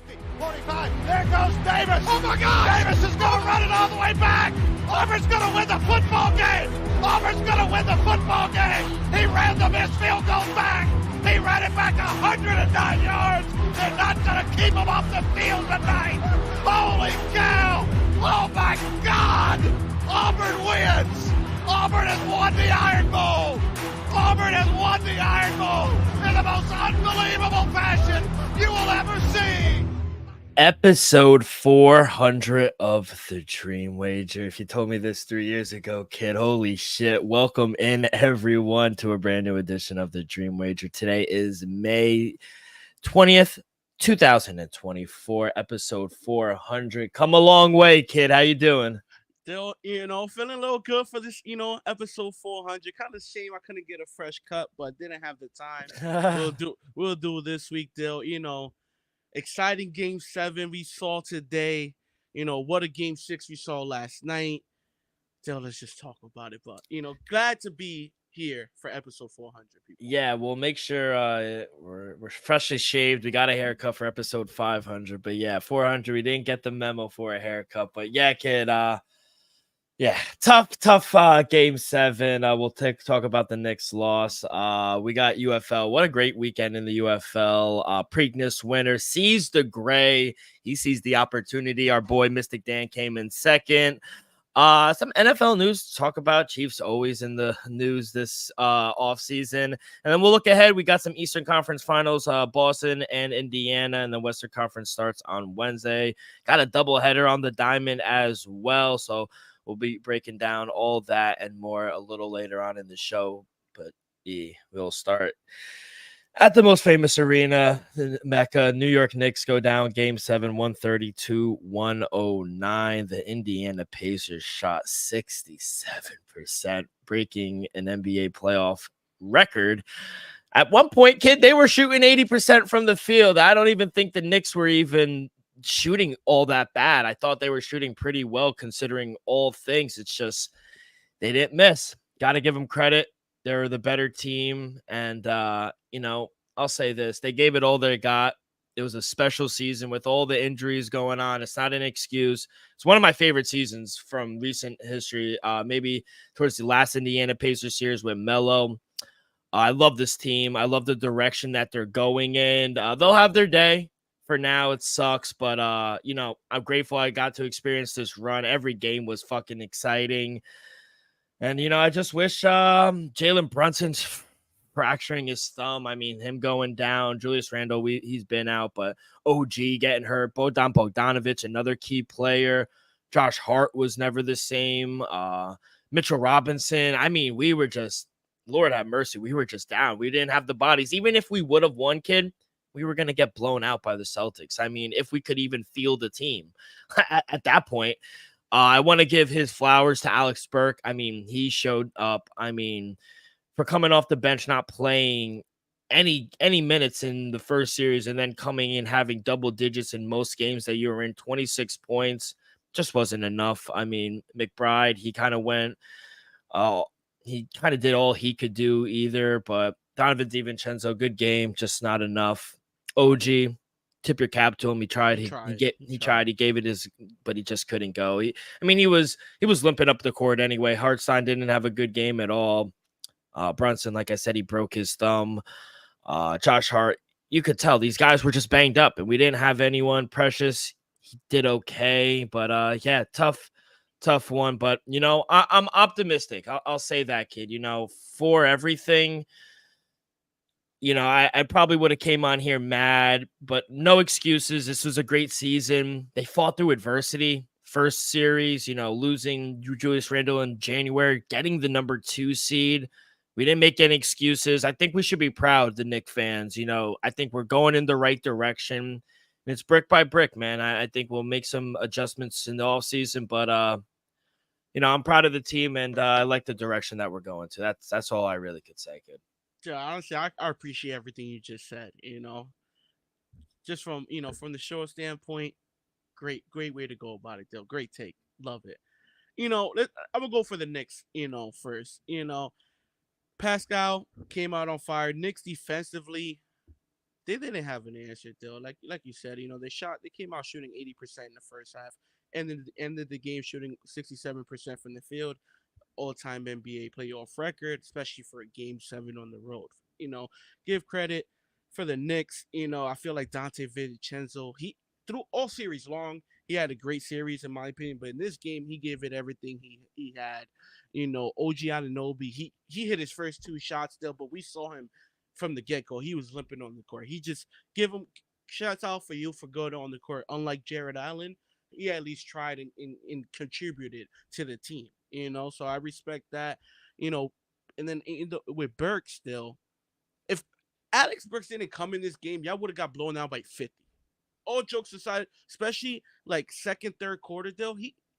50, 45, there goes Davis. Oh my God! Davis is going to run it all the way back. Auburn's going to win the football game. Auburn's going to win the football game. He ran the missed field goal back. He ran it back 109 yards. They're not going to keep him off the field tonight. Holy cow. Oh my God. Auburn wins. Auburn has won the Iron Bowl. Auburn has won the Iron Bowl in the most unbelievable fashion you will ever see. Episode 400 of the Dream Wager. If you told me this 3 years ago, kid, holy shit. Welcome in, everyone, to a brand new edition of the Dream Wager. Today is May 20th, 2024, episode 400. Come a long way, kid. How you doing? Still, feeling a little good for this, episode 400. Kind of shame I couldn't get a fresh cut, but didn't have the time. We'll do this week, Dill. Exciting game 7 we saw today. What a game 6 we saw last night. Dill, let's just talk about it. But, glad to be here for episode 400, people. Yeah, we'll make sure we're freshly shaved. We got a haircut for episode 500, but yeah, 400. We didn't get the memo for a haircut, but yeah, kid. Yeah, tough game 7. We'll talk about the Knicks loss. We got UFL. What a great weekend in the UFL. Preakness winner sees the gray. He sees the opportunity. Our boy Mystic Dan came in second. Some NFL news to talk about. Chiefs always in the news this offseason. And then we'll look ahead. We got some Eastern Conference finals, Boston and Indiana, and the Western Conference starts on Wednesday. Got a doubleheader on the diamond as well. So we'll be breaking down all that and more a little later on in the show. But we'll start at the most famous arena, the Mecca. New York Knicks go down game 7, 132-109. The Indiana Pacers shot 67%, breaking an NBA playoff record. At one point, kid, they were shooting 80% from the field. I don't even think the Knicks were even shooting all that bad. I thought they were shooting pretty well considering all things. It's just they didn't miss. Got to give them credit. They're the better team. And, I'll say this. They gave it all they got. It was a special season with all the injuries going on. It's not an excuse. It's one of my favorite seasons from recent history, maybe towards the last Indiana Pacers series with Melo. I love this team. I love the direction that they're going in. They'll have their day. For now, it sucks, but, I'm grateful I got to experience this run. Every game was fucking exciting. And, I just wish Jalen Brunson's fracturing his thumb. I mean, him going down. Julius Randle, he's been out, but OG getting hurt. Bogdanovic, another key player. Josh Hart was never the same. Mitchell Robinson. I mean, we were just, Lord have mercy, we were just down. We didn't have the bodies. Even if we would have won, kid, we were going to get blown out by the Celtics. I mean, if we could even field the team at that point. I want to give his flowers to Alex Burke. I mean, he showed up. I mean, for coming off the bench, not playing any minutes in the first series and then coming in having double digits in most games that you were in, 26 points, just wasn't enough. I mean, McBride, he kind of did all he could do either, but Donovan DiVincenzo, good game, just not enough. OG, tip your cap to him. He tried. He gave it his, but he just couldn't go. He was limping up the court anyway. Hartstein didn't have a good game at all. Brunson, like I said, he broke his thumb. Josh Hart, you could tell these guys were just banged up, and we didn't have anyone. Precious, he did okay, but yeah, tough one. But I'm optimistic. I'll say that, kid. For everything. I probably would have came on here mad, but no excuses. This was a great season. They fought through adversity. First series, losing Julius Randle in January, getting the number 2 seed. We didn't make any excuses. I think we should be proud, the Knicks fans. I think we're going in the right direction. It's brick by brick, man. I think we'll make some adjustments in the offseason, but, I'm proud of the team, and I like the direction that we're going to. That's all I really could say, kid. Yeah, honestly, I appreciate everything you just said. Just from from the show standpoint, great way to go about it, Dill. Great take, love it. I'm gonna go for the Knicks. First. Pascal came out on fire. Knicks defensively, they didn't have an answer though. Like you said, they came out shooting 80% in the first half, and then ended the game shooting 67% from the field, all-time NBA playoff record, especially for a game 7 on the road. Give credit for the Knicks. I feel like Dante Vincenzo, he through all series long, he had a great series in my opinion, but in this game he gave it everything he had. OG Anunoby, he hit his first 2 shots still, but we saw him from the get-go. He was limping on the court. He just give him shouts out for you for going on the court. Unlike Jared Allen, he at least tried and contributed to the team. So I respect that. And then with Burks still, if Alex Burks didn't come in this game, y'all would have got blown out by 50. All jokes aside, especially like second, third quarter, though,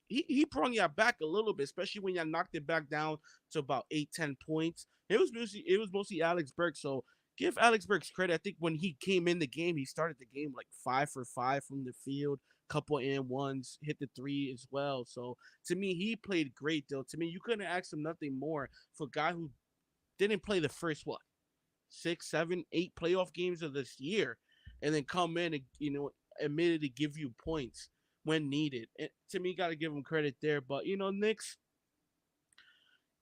he brought y'all back a little bit, especially when y'all knocked it back down to about 8-10 points. It was mostly Alex Burks. So give Alex Burks credit. I think when he came in the game, he started the game like 5 for 5 from the field, couple and ones, hit the 3 as well. So to me, he played great, though. To me, you couldn't ask him nothing more for a guy who didn't play the first 6, 7, 8 playoff games of this year, and then come in and admittedly give you points when needed. And to me, got to give him credit there. But Knicks,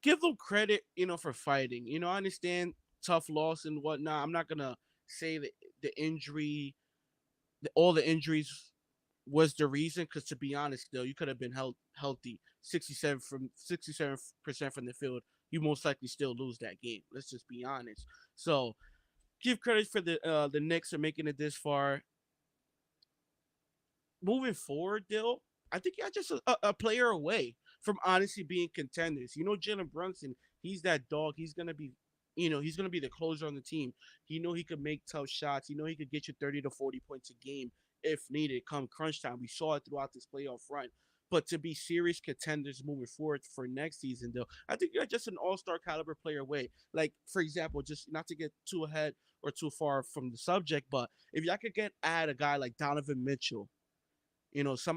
give them credit, for fighting. I understand tough loss and whatnot. I'm not gonna say that all the injuries was the reason, because to be honest, still you could have been healthy 67% from the field. You most likely still lose that game. Let's just be honest. So give credit for the Knicks for making it this far. Moving forward, Dill, I think you're just a player away from honestly being contenders. Jalen Brunson, he's that dog. He's gonna be, he's gonna be the closer on the team. He could make tough shots. He could get you 30 to 40 points a game if needed. Come crunch time, we saw it throughout this playoff run. But to be serious contenders moving forward for next season, though, I think you're just an all-star caliber player away. Like, for example, just not to get too ahead or too far from the subject, but if y'all could add a guy like Donovan Mitchell,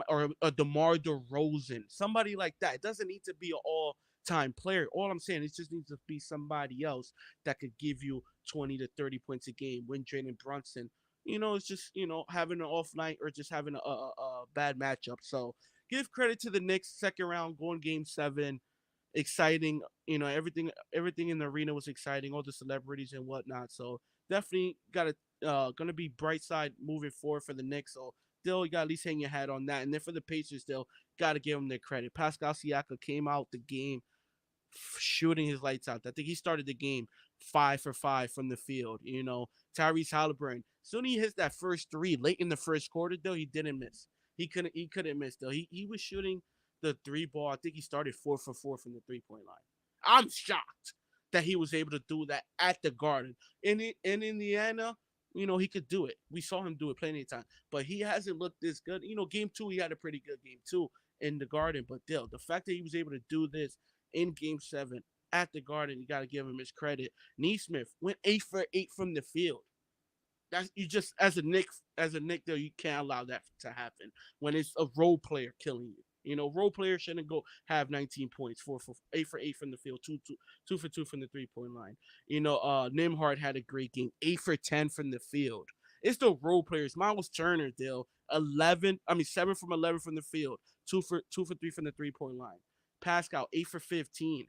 or a DeMar DeRozan, somebody like that. It doesn't need to be an all-time player. All I'm saying, it just needs to be somebody else that could give you 20 to 30 points a game. When Jalen Brunson, it's just, having an off night or just having a bad matchup. So give credit to the Knicks, second round, going game 7. Exciting. Everything in the arena was exciting, all the celebrities and whatnot. So definitely gonna be bright side moving forward for the Knicks. So still, you got to at least hang your hat on that. And then for the Pacers, still got to give them their credit. Pascal Siakam came out the game shooting his lights out. I think he started the game 5 for 5 from the field. Tyrese Halliburton, soon he hits that first 3 late in the first quarter, though, he didn't miss. He couldn't miss, though. He was shooting the 3 ball. I think he started 4 for 4 from the 3-point line. I'm shocked that he was able to do that at the Garden. In Indiana, he could do it. We saw him do it plenty of times, but he hasn't looked this good. Game 2, he had a pretty good game too in the Garden, but Dill, the fact that he was able to do this in game 7 at the Garden, you got to give him his credit. Neesmith went 8 for 8 from the field. That's, you just, as a Knick, though, you can't allow that to happen when it's a role player killing you. Role players shouldn't go have 19 points, 8 for 8 from the field, 2 for 2 from the 3-point line. Nimhard had a great game, 8 for 10 from the field. It's the role players. Miles Turner, Dill, 7 from 11 from the field, 2 for 3 from the 3-point line. Pascal, 8 for 15.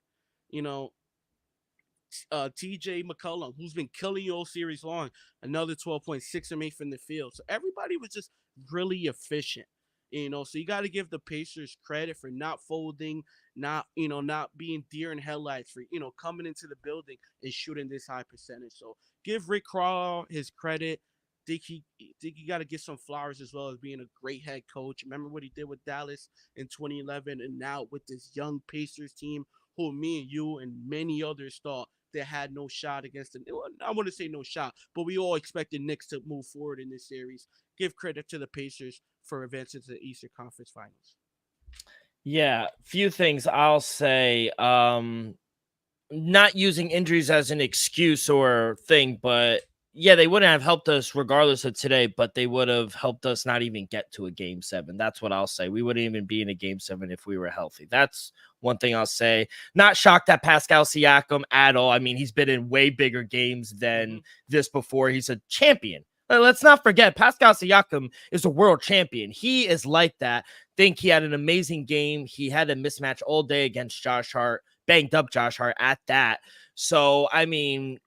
TJ McCollum, who's been killing you all series long, another 12.6 from 8 from the field. So everybody was just really efficient. So you got to give the Pacers credit for not folding, not being deer in headlights, for, coming into the building and shooting this high percentage. So give Rick Carlisle his credit. Think he got to get some flowers as well as being a great head coach. Remember what he did with Dallas in 2011, and now with this young Pacers team, who me and you and many others thought they had no shot against them. I want to say no shot, but we all expected Knicks to move forward in this series. Give credit to the Pacers for advancing to the Eastern Conference Finals. Yeah, few things I'll say. Not using injuries as an excuse or thing, but yeah, they wouldn't have helped us regardless of today, but they would have helped us not even get to a game 7. That's what I'll say. We wouldn't even be in a game 7 if we were healthy. That's one thing I'll say. Not shocked at Pascal Siakam at all. I mean, he's been in way bigger games than this before. He's a champion. Let's not forget, Pascal Siakam is a world champion. He is like that. Think he had an amazing game. He had a mismatch all day against Josh Hart, banged up Josh Hart at that. So, I mean,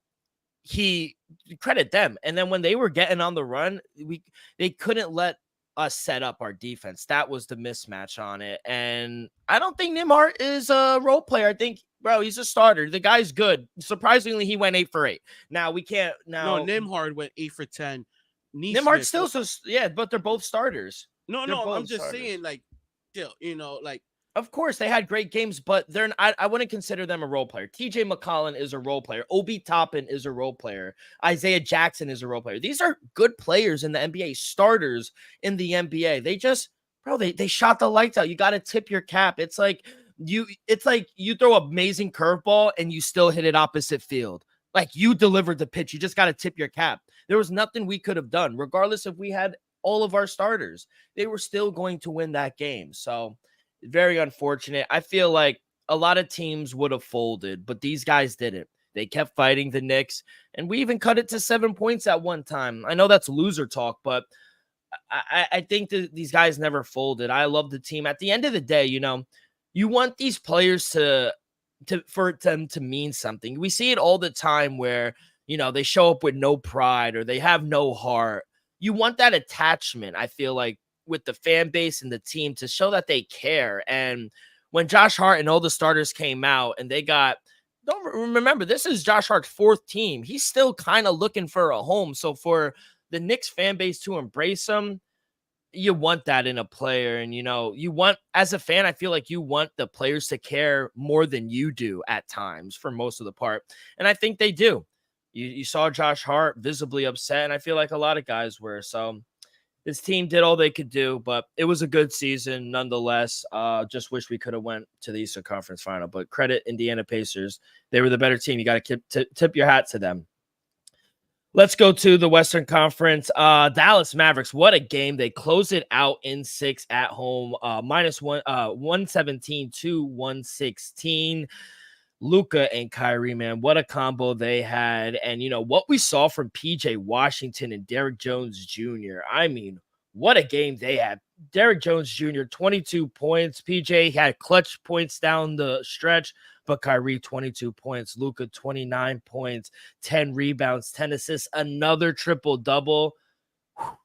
he credit them. And then when they were getting on the run, they couldn't let us set up our defense. That was the mismatch on it. And I don't think Nimhart is a role player. I think, bro, he's a starter. The guy's good. Surprisingly, he went 8 for 8. Now we can't No, now Nimhard went 8 for 10. Nimhart still yeah, but they're both starters. No, They're no, I'm both just starters. saying, like, still, like. Of course, they had great games, but I wouldn't consider them a role player. TJ McCollum is a role player. Obi Toppin is a role player. Isaiah Jackson is a role player. These are good players in the NBA, starters in the NBA. They just, bro, they shot the lights out. You got to tip your cap. It's like you throw an amazing curveball and you still hit it opposite field. Like, you delivered the pitch. You just got to tip your cap. There was nothing we could have done, regardless if we had all of our starters. They were still going to win that game. So, very unfortunate. I feel like a lot of teams would have folded, but these guys didn't. They kept fighting the Knicks, and we even cut it to 7 points at one time. I know that's loser talk, but I think that these guys never folded. I love the team. At the end of the day, you want these players for them to mean something. We see it all the time where, they show up with no pride or they have no heart. You want that attachment, I feel like, with the fan base and the team to show that they care. And when Josh Hart and all the starters came out and don't remember, this is Josh Hart's 4th team. He's still kind of looking for a home. So for the Knicks fan base to embrace him, you want that in a player. And, you want, as a fan, I feel like you want the players to care more than you do at times for most of the part. And I think they do. You saw Josh Hart visibly upset, and I feel like a lot of guys were. So this team did all they could do, but it was a good season nonetheless. Just wish we could have went to the Eastern Conference Final, but credit Indiana Pacers. They were the better team. You got to tip your hat to them. Let's go to the Western Conference. Dallas Mavericks, what a game. They closed it out in 6 at home, -117 to 116. Luka and Kyrie, man, what a combo they had. And, what we saw from PJ Washington and Derrick Jones Jr., I mean, what a game they had. Derrick Jones Jr., 22 points. PJ had clutch points down the stretch, but Kyrie, 22 points. Luka, 29 points, 10 rebounds, 10 assists, another triple-double.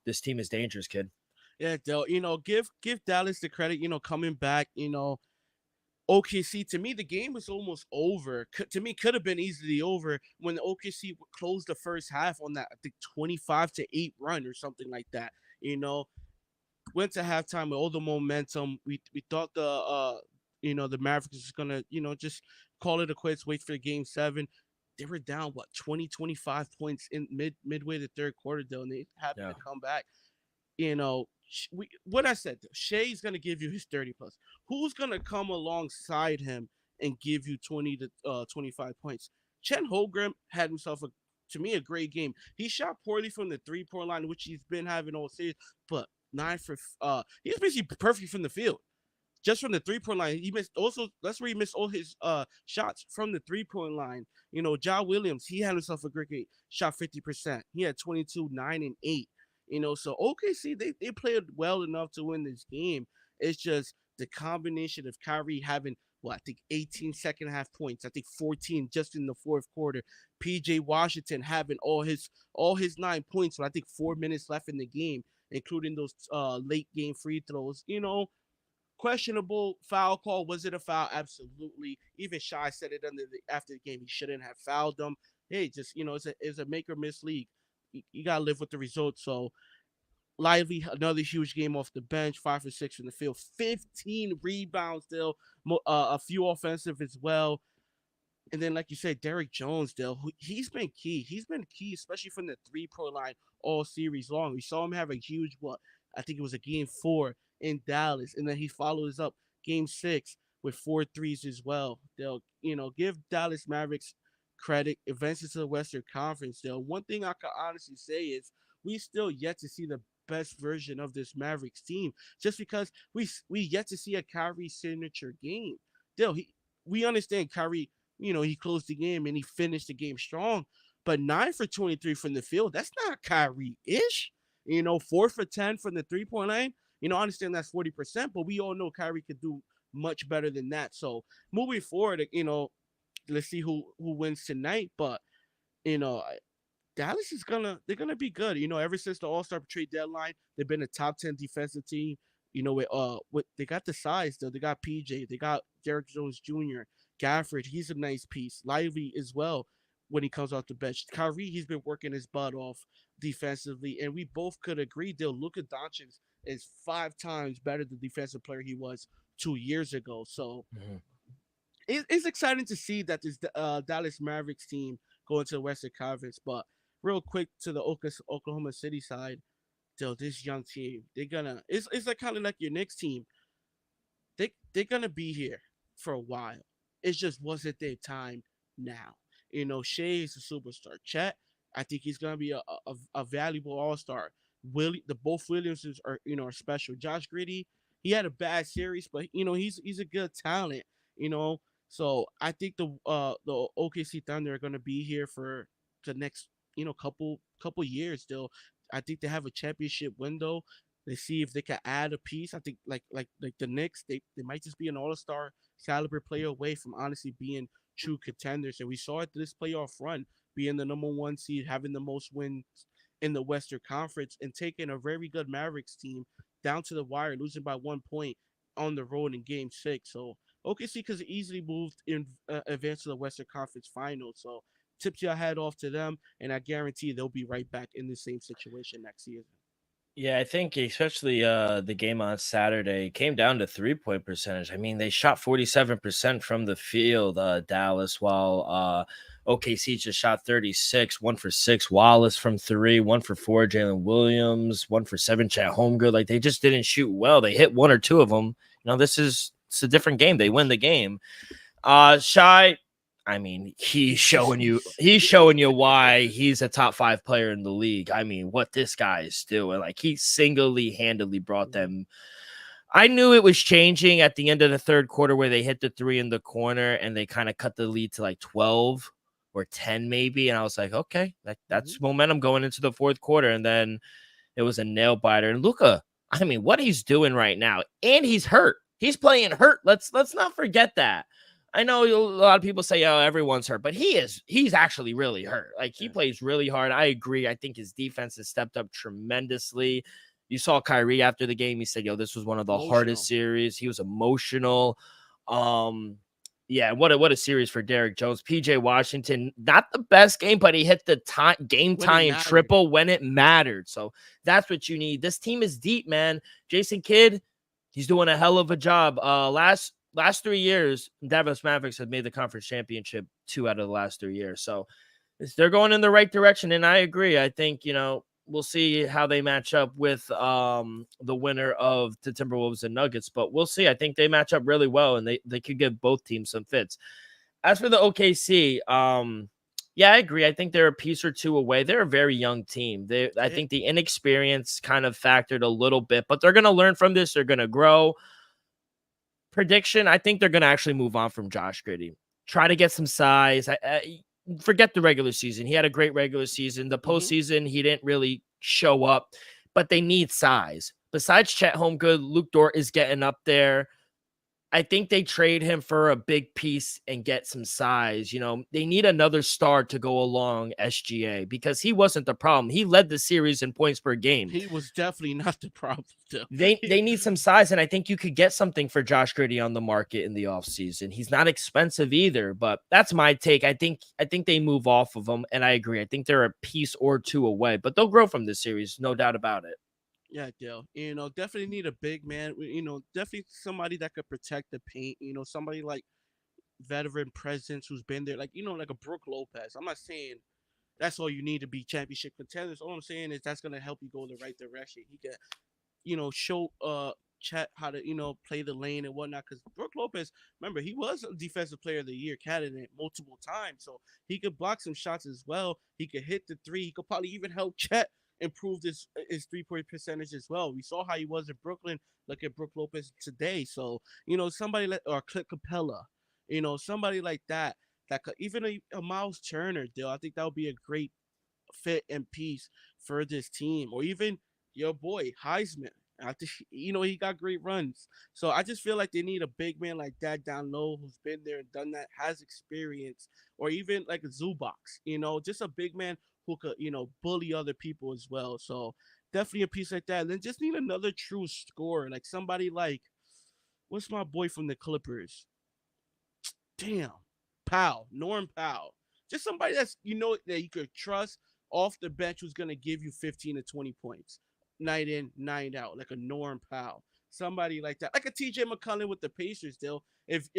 This team is dangerous, kid. Yeah, Del, give Dallas the credit, coming back, OKC, to me, the game was almost over. To me, could have been easily over when the OKC closed the first half on that, I think, 25-8 run or something like that. Went to halftime with all the momentum. We thought the Mavericks was gonna, just call it a quits, wait for game 7. They were down 20, 25 points in midway the third quarter, though, and they happened to come back. What I said, Shea's going to give you his 30 plus. Who's going to come alongside him and give you 20 to 25 points? Chet Holmgren had himself, to me, a great game. He shot poorly from the 3-point line, which he's been having all series, but he's basically perfect from the field. Just from the 3-point line, he missed. Also, that's where he missed all his shots from the 3-point line. Ja Williams, he had himself a great game. Shot 50%. He had 22, 9, and 8. So OKC, they played well enough to win this game. It's just the combination of Kyrie having, I think 18 second half points. I think 14 just in the fourth quarter. PJ Washington having all his 9 points, but I think 4 minutes left in the game, including those late game free throws. Questionable foul call. Was it a foul? Absolutely. Even Shai said it after the game. He shouldn't have fouled them. Hey, just, it's a make or miss league. You got to live with the results. So, Lively, another huge game off the bench, 5 for 6 from the field, 15 rebounds still, a few offensive as well. And then, like you said, Derrick Jones, he's been key. He's been key, especially from the 3-point line all series long. We saw him have a huge, I think it was a game 4 in Dallas. And then he follows up game 6 with 4 threes as well. They'll, give Dallas Mavericks credit, advances to the Western Conference. One thing I can honestly say is we still yet to see the best version of this Mavericks team, just because we yet to see a Kyrie signature game. We understand Kyrie, he closed the game and he finished the game strong, but 9 for 23 from the field, that's not Kyrie-ish. 4 for 10 from the 3-point line. I understand that's 40%, but we all know Kyrie could do much better than that. So moving forward, let's see who wins tonight. But you know, Dallas is they're gonna be good. Ever since the All-Star trade deadline, they've been a top 10 defensive team. With they got the size though. They got PJ, they got Derrick Jones Jr., Gafford. He's a nice piece. Lively as well when he comes off the bench. Kyrie, he's been working his butt off defensively, and we both could agree, Luka Doncic is 5 times better the defensive player he was 2 years ago. So it's exciting to see that this Dallas Mavericks team go into the Western Conference. But real quick to the Oklahoma City side, this young team, it's like kind of like your Knicks team. They're gonna be here for a while. It just wasn't their time now. Shea is a superstar. Chet, I think he's gonna be a valuable all-star. The both Williamsons are special. Josh Giddey, he had a bad series, but he's a good talent. You know, so I think the OKC Thunder are gonna be here for the next couple years. I think they have a championship window. They see if they can add a piece. I think like the Knicks, they might just be an all-star caliber player away from honestly being true contenders. And we saw it this playoff run, being the number 1 seed, having the most wins in the Western Conference, and taking a very good Mavericks team down to the wire, losing by 1 point on the road in Game 6. So OKC could easily moved in advance to the Western Conference Finals. So tips your hat off to them, and I guarantee they'll be right back in the same situation next season. Yeah, I think especially the game on Saturday came down to 3-point percentage. I mean, they shot 47% from the field, Dallas, while OKC just shot 36, 1 for 6. Wallace from 3, 1 for 4. Jalen Williams, 1 for 7. Chet Holmgren. Like, they just didn't shoot well. They hit 1 or 2 of them. It's a different game. They win the game. Shy, I mean, he's showing you why he's a top 5 player in the league. I mean, what this guy is doing, like, he single-handedly brought them. I knew it was changing at the end of the third quarter where they hit the 3 in the corner and they kind of cut the lead to like 12 or 10 maybe. And I was like, okay, that's momentum going into the fourth quarter. And then it was a nail biter. And Luka, I mean, what he's doing right now, and he's hurt. He's playing hurt. Let's not forget that. I know a lot of people say, oh, everyone's hurt, but he's actually really hurt. Like, he plays really hard. I agree. I think his defense has stepped up tremendously. You saw Kyrie after the game. He said, yo, this was one of the hardest series. He was emotional. Yeah, what a series for Derrick Jones. PJ Washington, not the best game, but he hit the game time triple when it mattered. So that's what you need. This team is deep, man. Jason Kidd, he's doing a hell of a job. Last 3 years, Dallas Mavericks have made the conference championship 2 out of the last 3 years. So they're going in the right direction. And I agree. I think, we'll see how they match up with the winner of the Timberwolves and Nuggets, but we'll see. I think they match up really well, and they could give both teams some fits. As for the OKC, yeah, I agree. I think they're a piece or 2 away. They're a very young team. I think the inexperience kind of factored a little bit, but they're going to learn from this. They're going to grow. Prediction, I think they're going to actually move on from Josh Giddey. Try to get some size. Forget the regular season. He had a great regular season. The postseason, he didn't really show up, but they need size. Besides Chet Holmgren, Luke Dort is getting up there. I think they trade him for a big piece and get some size. They need another star to go along SGA because he wasn't the problem. He led the series in points per game. He was definitely not the problem. They need some size, and I think you could get something for Josh Giddey on the market in the offseason. He's not expensive either, but that's my take. I think they move off of him, and I agree. I think they're a piece or 2 away, but they'll grow from this series, no doubt about it. Yeah, Dale. Definitely need a big man. Definitely somebody that could protect the paint. Somebody like veteran presence who's been there, like a Brook Lopez. I'm not saying that's all you need to be championship contenders. All I'm saying is that's gonna help you go in the right direction. He can, show Chet how to play the lane and whatnot. Because Brook Lopez, remember, he was a Defensive Player of the Year candidate multiple times, so he could block some shots as well. He could hit the 3. He could probably even help Chet improved his 3-point percentage as well. We saw how he was in Brooklyn. Look at Brook Lopez today. So, somebody or Clint Capella, somebody like that even a Miles Turner deal. I think that would be a great fit and piece for this team, or even your boy Heisman. I think he got great runs. So I just feel like they need a big man like that down low who's been there and done that, has experience, or even like a Zubox. Just a big man who could bully other people as well. So definitely a piece like that. And then just need another true scorer, like somebody like what's my boy from the Clippers? Damn, Norm Powell. Just somebody that you could trust off the bench who's gonna give you 15 to 20 points, night in, night out, like a Norm Powell. Somebody like that, like a TJ McCollum with the Pacers. Still, if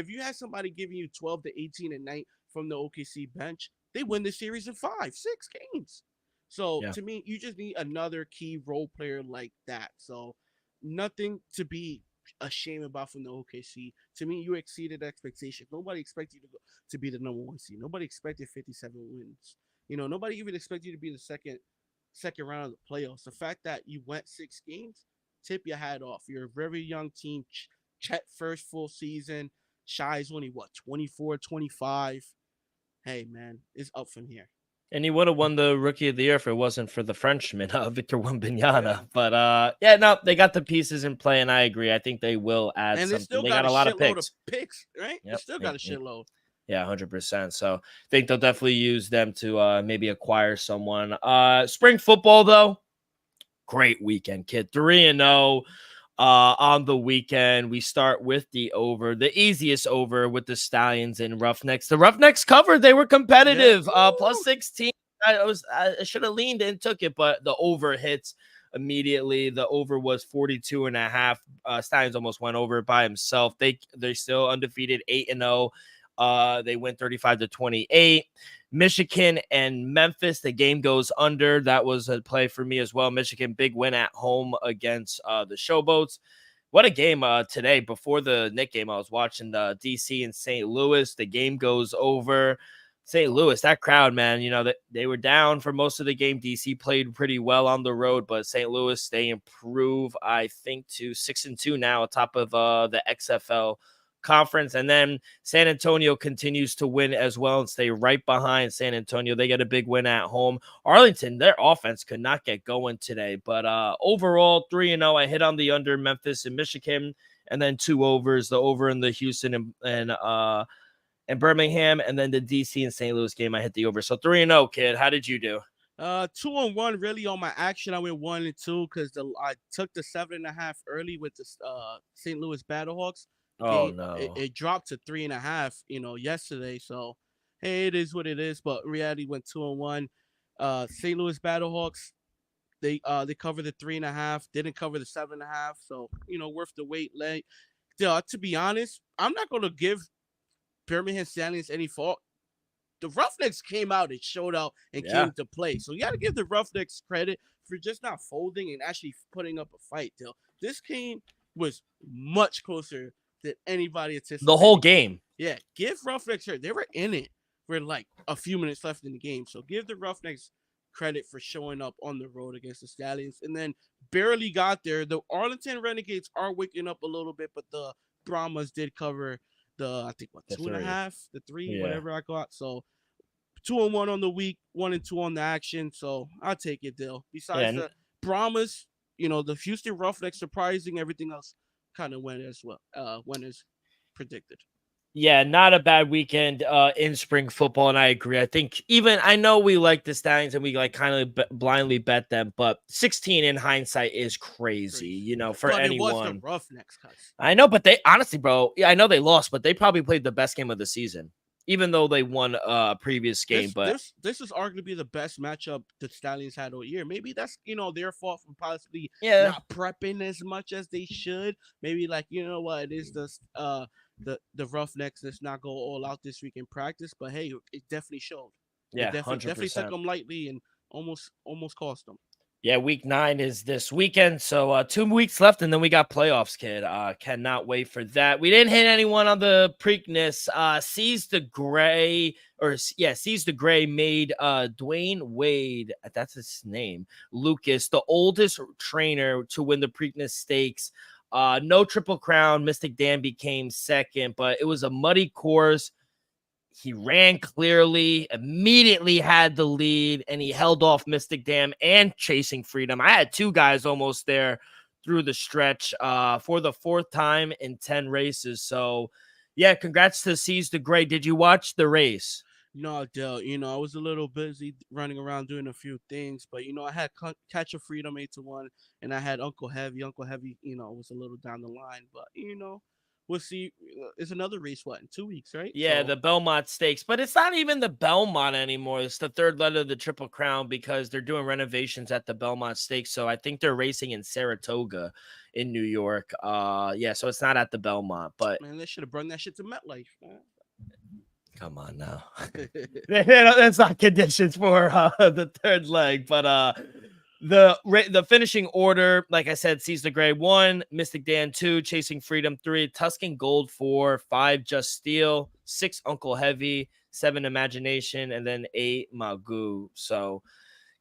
you have somebody giving you 12 to 18 a night from the OKC bench, they win the series in 5, 6 games. So Yeah. to me, you just need another key role player like that. So nothing to be ashamed about from the OKC. To me, you exceeded expectations. Nobody expected you to be the number 1 seed. Nobody expected 57 wins. Nobody even expected you to be the second round of the playoffs. The fact that you went 6 games, tip your hat off. You're a very young team. Chet first full season. Shy's only 24, 25. Hey man, it's up from here. And he would have won the Rookie of the Year if it wasn't for the Frenchman, Victor Wembanyama. Yeah. But no, they got the pieces in play, and I agree. I think they will add And they something. still They got a lot of shitload picks. right? They Yep. still got a shitload. Yeah, 100%. So I think they'll definitely use them to maybe acquire someone. Spring football, though, great weekend, kid. 3-0 on the weekend. We start with the over, the easiest over with the Stallions and Roughnecks. The Roughnecks covered. They were competitive. Yeah. Plus 16. I should have leaned and took it, but the over hits immediately. The over was 42.5. Stallions almost went over by himself. They're still undefeated, 8-0. They win 35-28. Michigan and Memphis, the game goes under. That was a play for me as well. Michigan, big win at home against the Showboats. What a game today. Before the Knick game, I was watching the DC and St. Louis. The game goes over. St. Louis, that crowd, man, they were down for most of the game. DC played pretty well on the road, but St. Louis, they improve, I think, to 6-2 now, atop of the XFL conference. And then San Antonio continues to win as well and stay right behind San Antonio. They get a big win at home. Arlington, their offense could not get going today, but overall 3-0. I hit on the under Memphis and Michigan, and then 2 overs, the over in the Houston and Birmingham, and then the DC and St. Louis game. I hit the over. So 3-0, kid. How did you do? 2-1 really on my action. I went 1-2 because I took the 7.5 early with the St. Louis Battlehawks. Oh no, it dropped to 3.5, yesterday. So hey, it is what it is. But in reality, went 2-1. St. Louis Battlehawks, they covered the 3.5, didn't cover the 7.5. So worth the wait. To be honest, I'm not gonna give Birmingham Stallions any fault. The Roughnecks came out and showed out and came to play. So you got to give the Roughnecks credit for just not folding and actually putting up a fight. This game was much closer than anybody anticipated. The whole game. Yeah, give Roughnecks credit. They were in it for like a few minutes left in the game. So give the Roughnecks credit for showing up on the road against the Stallions. And then barely got there. The Arlington Renegades are waking up a little bit, but the Brahmas did cover I think 2.5, the 3, whatever I got. So 2-1 on the week, 1-2 on the action. So I'll take it, Dill. Besides the Brahmas, the Houston Roughnecks surprising, everything else kind of went as predicted. Yeah, not a bad weekend in spring football, and I agree. I know we like the Stallions and we kind of blindly bet them, but 16 in hindsight is crazy, for but anyone. It was the Roughnecks, cuz. I know, but they honestly, bro, I know they lost, but they probably played the best game of the season, even though they won a previous game. This is arguably the best matchup the Stallions had all year. Maybe that's their fault for possibly not prepping as much as they should. Maybe it is the Roughnecks. Let's not go all out this week in practice. But hey, it definitely showed. Yeah, it definitely took them lightly and almost cost them. Yeah, week 9 is this weekend, so 2 weeks left, and then we got playoffs, kid. Cannot wait for that. We didn't hit anyone on the Preakness. Sees the Gray made Dwayne Wade, that's his name, Lucas, the oldest trainer to win the Preakness Stakes. No Triple Crown. Mystic Dan became second, but it was a muddy course. He ran clearly, immediately had the lead, and he held off Mystic Dam and Chasing Freedom. I had two guys almost there through the stretch for the fourth time in 10 races. So, yeah, congrats to Seize the Gray. Did you watch the race? No, Dale, I was a little busy running around doing a few things, but I had Catch a Freedom 8-1, and I had Uncle Heavy. Uncle Heavy, was a little down the line, but we'll see. It's another race, what, in 2 weeks, right? Yeah, So, the Belmont Stakes, but it's not even the Belmont anymore. It's the third letter of the Triple Crown because they're doing renovations at the Belmont Stakes. So I think they're racing in Saratoga in New York. Yeah, so it's not at the Belmont, but man, they should have brought that shit to MetLife, man. come on now. That's not conditions for the third leg, but the finishing order, like I said, Seize the Gray 1, Mystic Dan 2, Chasing Freedom 3, Tuscan Gold 4, 5 Just Steel, 6 Uncle Heavy, 7 Imagination, and then 8 Magoo. So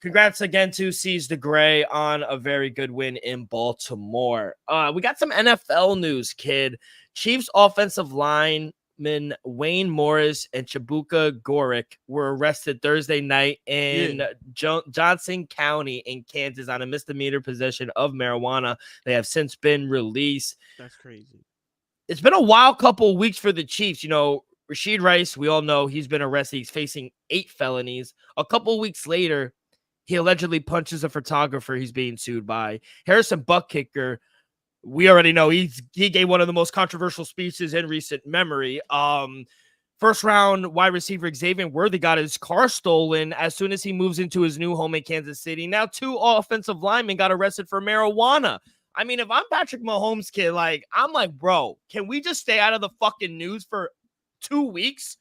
congrats again to Seize the Gray on a very good win in Baltimore. We got some NFL news, kid. Chiefs offensive lineman Wayne Morris and Chibuka Gorick were arrested Thursday night in Johnson County in Kansas on a misdemeanor possession of marijuana. They have since been released. That's crazy. It's been a wild couple of weeks for the Chiefs. Rashid Rice, we all know he's been arrested. He's facing 8 felonies. A couple of weeks later, he allegedly punches a photographer he's being sued by. Harrison Buckkicker, we already know he gave one of the most controversial speeches in recent memory. First round wide receiver Xavier Worthy got his car stolen as soon as he moves into his new home in Kansas City. Now 2 offensive linemen got arrested for marijuana. I mean, if I'm Patrick Mahomes' kid, I'm like, bro, can we just stay out of the fucking news for 2 weeks?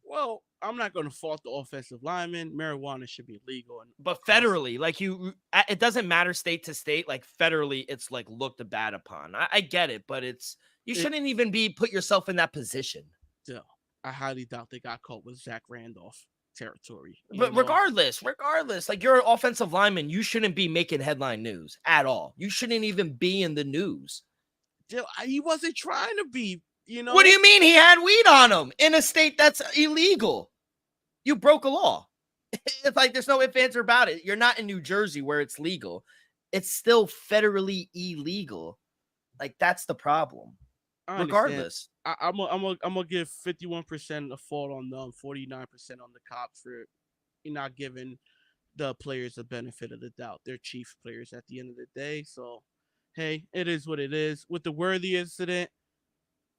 Well, I'm not going to fault the offensive lineman. Marijuana should be legal. But federally, it doesn't matter state to state. Federally, it's looked bad upon. I get it, but you shouldn't even put yourself in that position. Still, I highly doubt they got caught with Zach Randolph territory. But regardless, you're an offensive lineman. You shouldn't be making headline news at all. You shouldn't even be in the news. Still, he wasn't trying to be. What do you mean he had weed on him in a state that's illegal? You broke a law. It's there's no ifs, ands, or about it. You're not in New Jersey where it's legal. It's still federally illegal. That's the problem. Regardless. I'm gonna give 51% of fault on them, 49% on the cops for not giving the players the benefit of the doubt. They're chief players at the end of the day. So, hey, it is what it is. With the Worthy incident,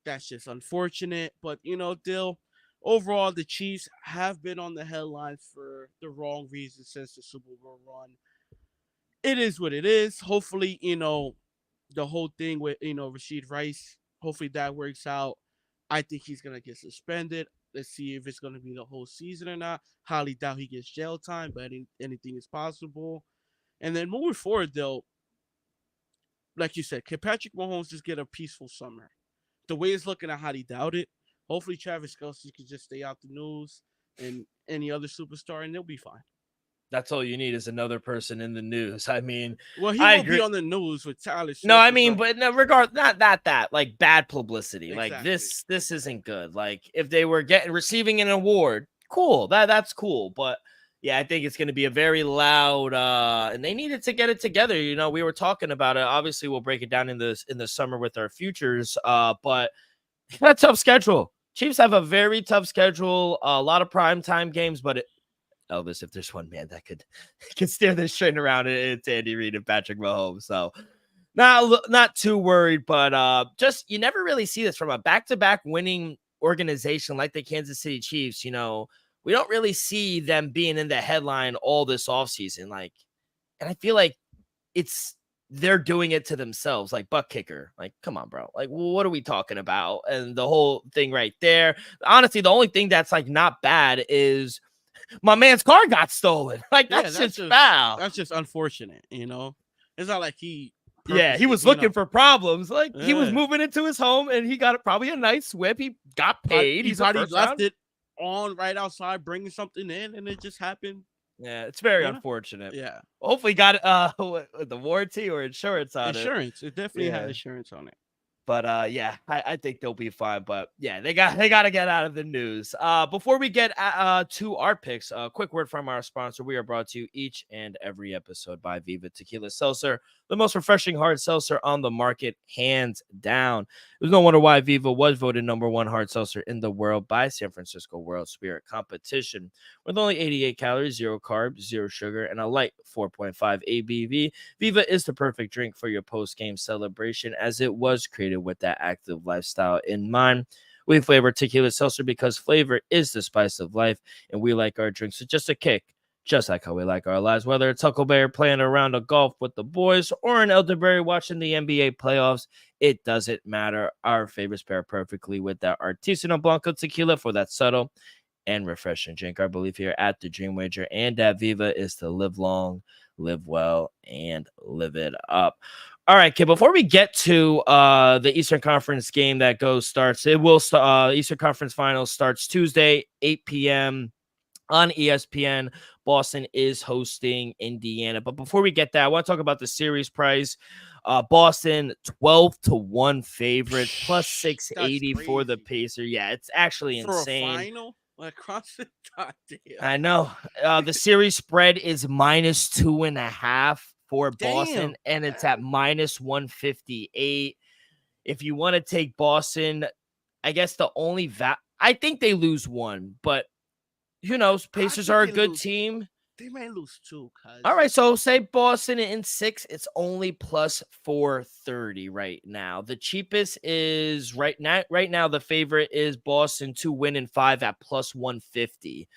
that's just unfortunate. But, Dill, overall, the Chiefs have been on the headlines for the wrong reasons since the Super Bowl run. It is what it is. Hopefully, the whole thing with, Rashid Rice, hopefully that works out. I think he's going to get suspended. Let's see if it's going to be the whole season or not. Highly doubt he gets jail time, but anything is possible. And then moving forward, though, like you said, can Patrick Mahomes just get a peaceful summer? The way it's looking, I highly doubt it. Hopefully, Travis Kelce can just stay out the news and any other superstar, and they'll be fine. That's all you need is another person in the news. I mean, well, he won't be on the news with Tyler Swift. No, I mean, but no, not that bad publicity. Exactly. This isn't good. If they were receiving an award, cool. That's cool. But yeah, I think it's going to be a very loud. And they needed to get it together. We were talking about it. Obviously, we'll break it down in the summer with our futures. But that's a tough schedule. Chiefs have a very tough schedule. A lot of primetime games, but Elvis, if there's one man that could steer this train around, it's Andy Reid and Patrick Mahomes. So not too worried, but just you never really see this from a back-to-back winning organization like the Kansas City Chiefs. We don't really see them being in the headline all this offseason. And I feel like they're doing it to themselves, like Buckkicker. Come on, bro. What are we talking about? And the whole thing right there. Honestly, the only thing that's not bad is my man's car got stolen. That's just foul. That's just unfortunate, It's not like he was looking for problems. He was moving into his home and he got probably a nice whip. He got paid. He probably left it on right outside, bringing something in, and it just happened. Yeah, it's very unfortunate. Yeah. Hopefully got the warranty or insurance on it. Insurance. It definitely had insurance on it. But yeah, I think they'll be fine. But yeah, they got to get out of the news. Before we get to our picks, a quick word from our sponsor. We are brought to you each and every episode by Viva Tequila Seltzer, the most refreshing hard seltzer on the market, hands down. There's no wonder why Viva was voted #1 hard seltzer in the world by San Francisco World Spirit Competition. With only 88 calories, 0 carbs, 0 sugar, and a light 4.5 ABV, Viva is the perfect drink for your post-game celebration, as it was created with that active lifestyle in mind. We flavor tequila seltzer because flavor is the spice of life, and we like our drinks with just a kick, just like how we like our lives. Whether it's Huckleberry playing a round of golf with the boys or an elderberry watching the NBA playoffs, it doesn't matter. Our favorites pair perfectly with that artisanal Blanco tequila for that subtle and refreshing drink. Our belief here at the Dream Wager and at Viva is to live long, live well, and live it up. All right, kid. Before we get to the Eastern Conference game that starts, it will Eastern Conference Finals starts Tuesday, 8 p.m. on ESPN. Boston is hosting Indiana. But before we get that, I want to talk about the series price. Boston 12-1 favorite, plus 680 for the Pacer. Yeah, it's actually insane. For a final across the top. I know. The series spread is -2.5 for Boston, and it's at -158. If you want to take Boston, I guess the only I think they lose one, but who knows? Pacers are a good team. They may lose 2. All right, so say Boston in 6. It's only plus 430 right now. The cheapest is right now. The favorite is Boston to win in 5 at plus 150.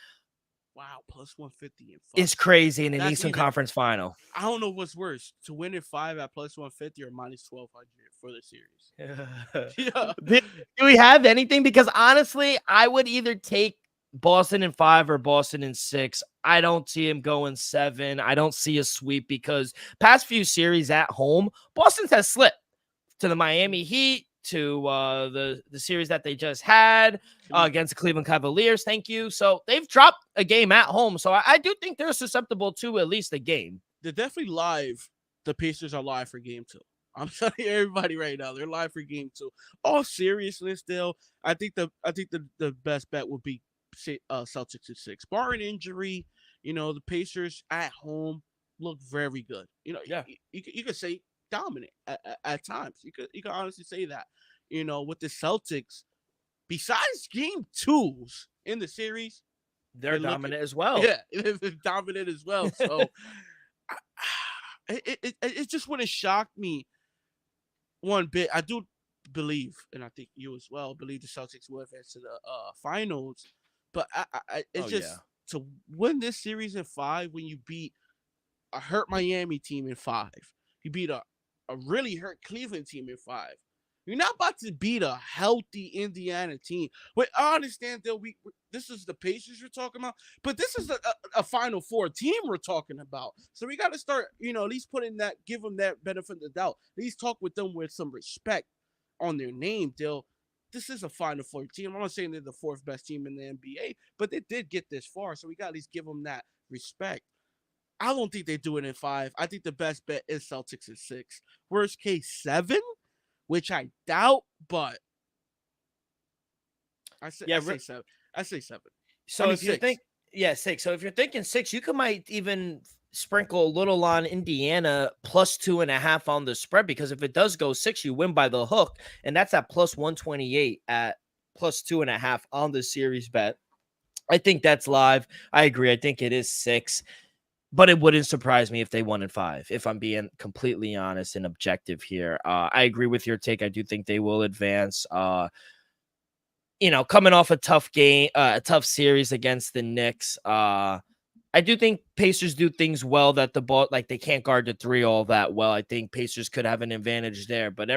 Wow, plus 150 in 5. It's crazy in an Eastern Conference final. I don't know what's worse, to win in 5 at plus 150 or minus 1200 for the series. Yeah. Do we have anything? Because honestly, I would either take Boston in 5 or Boston in 6. I don't see him going 7. I don't see a sweep because past few series at home, Boston has slipped to the Miami Heat, to the series that they just had against the Cleveland Cavaliers. Thank you. So they've dropped a game at home. So I do think they're susceptible to at least a game. They're definitely live. The Pacers are live for game 2. I'm telling everybody right now, they're live for game 2. All seriousness, still, I think the best bet would be Celtics at 6. Barring injury, the Pacers at home look very good. Yeah, you could say dominant at times. You could honestly say that. With the Celtics, besides game 2s in the series, they're dominant as well. Yeah, they're dominant as well. So it just wouldn't shock me one bit. I do believe, and I think you as well believe, the Celtics will advance to the finals. But to win this series in 5, when you beat a hurt Miami team in 5, you beat a really hurt Cleveland team in 5. You're not about to beat a healthy Indiana team. Wait, I understand that this is the Pacers you're talking about, but this is a Final Four team we're talking about. So we got to start, at least give them that benefit of the doubt. At least talk with them with some respect on their name, Dill. This is a Final Four team. I'm not saying they're the 4th best team in the NBA, but they did get this far, so we got to at least give them that respect. I don't think they do it in 5. I think the best bet is Celtics in 6. Worst case 7, which I doubt, but I say 7. I say 7. So if you think 6. So if you're thinking 6, you might even sprinkle a little on Indiana plus 2.5 on the spread, because if it does go 6, you win by the hook, and that's at plus 128 at plus 2.5 on the series bet. I think that's live. I agree. I think it is 6, but it wouldn't surprise me if they won in 5, if I'm being completely honest and objective here. I agree with your take. I do think they will advance. Coming off a tough game, a tough series against the Knicks. I do think Pacers do things well that the ball, like they can't guard the 3 all that well. I think Pacers could have an advantage there, but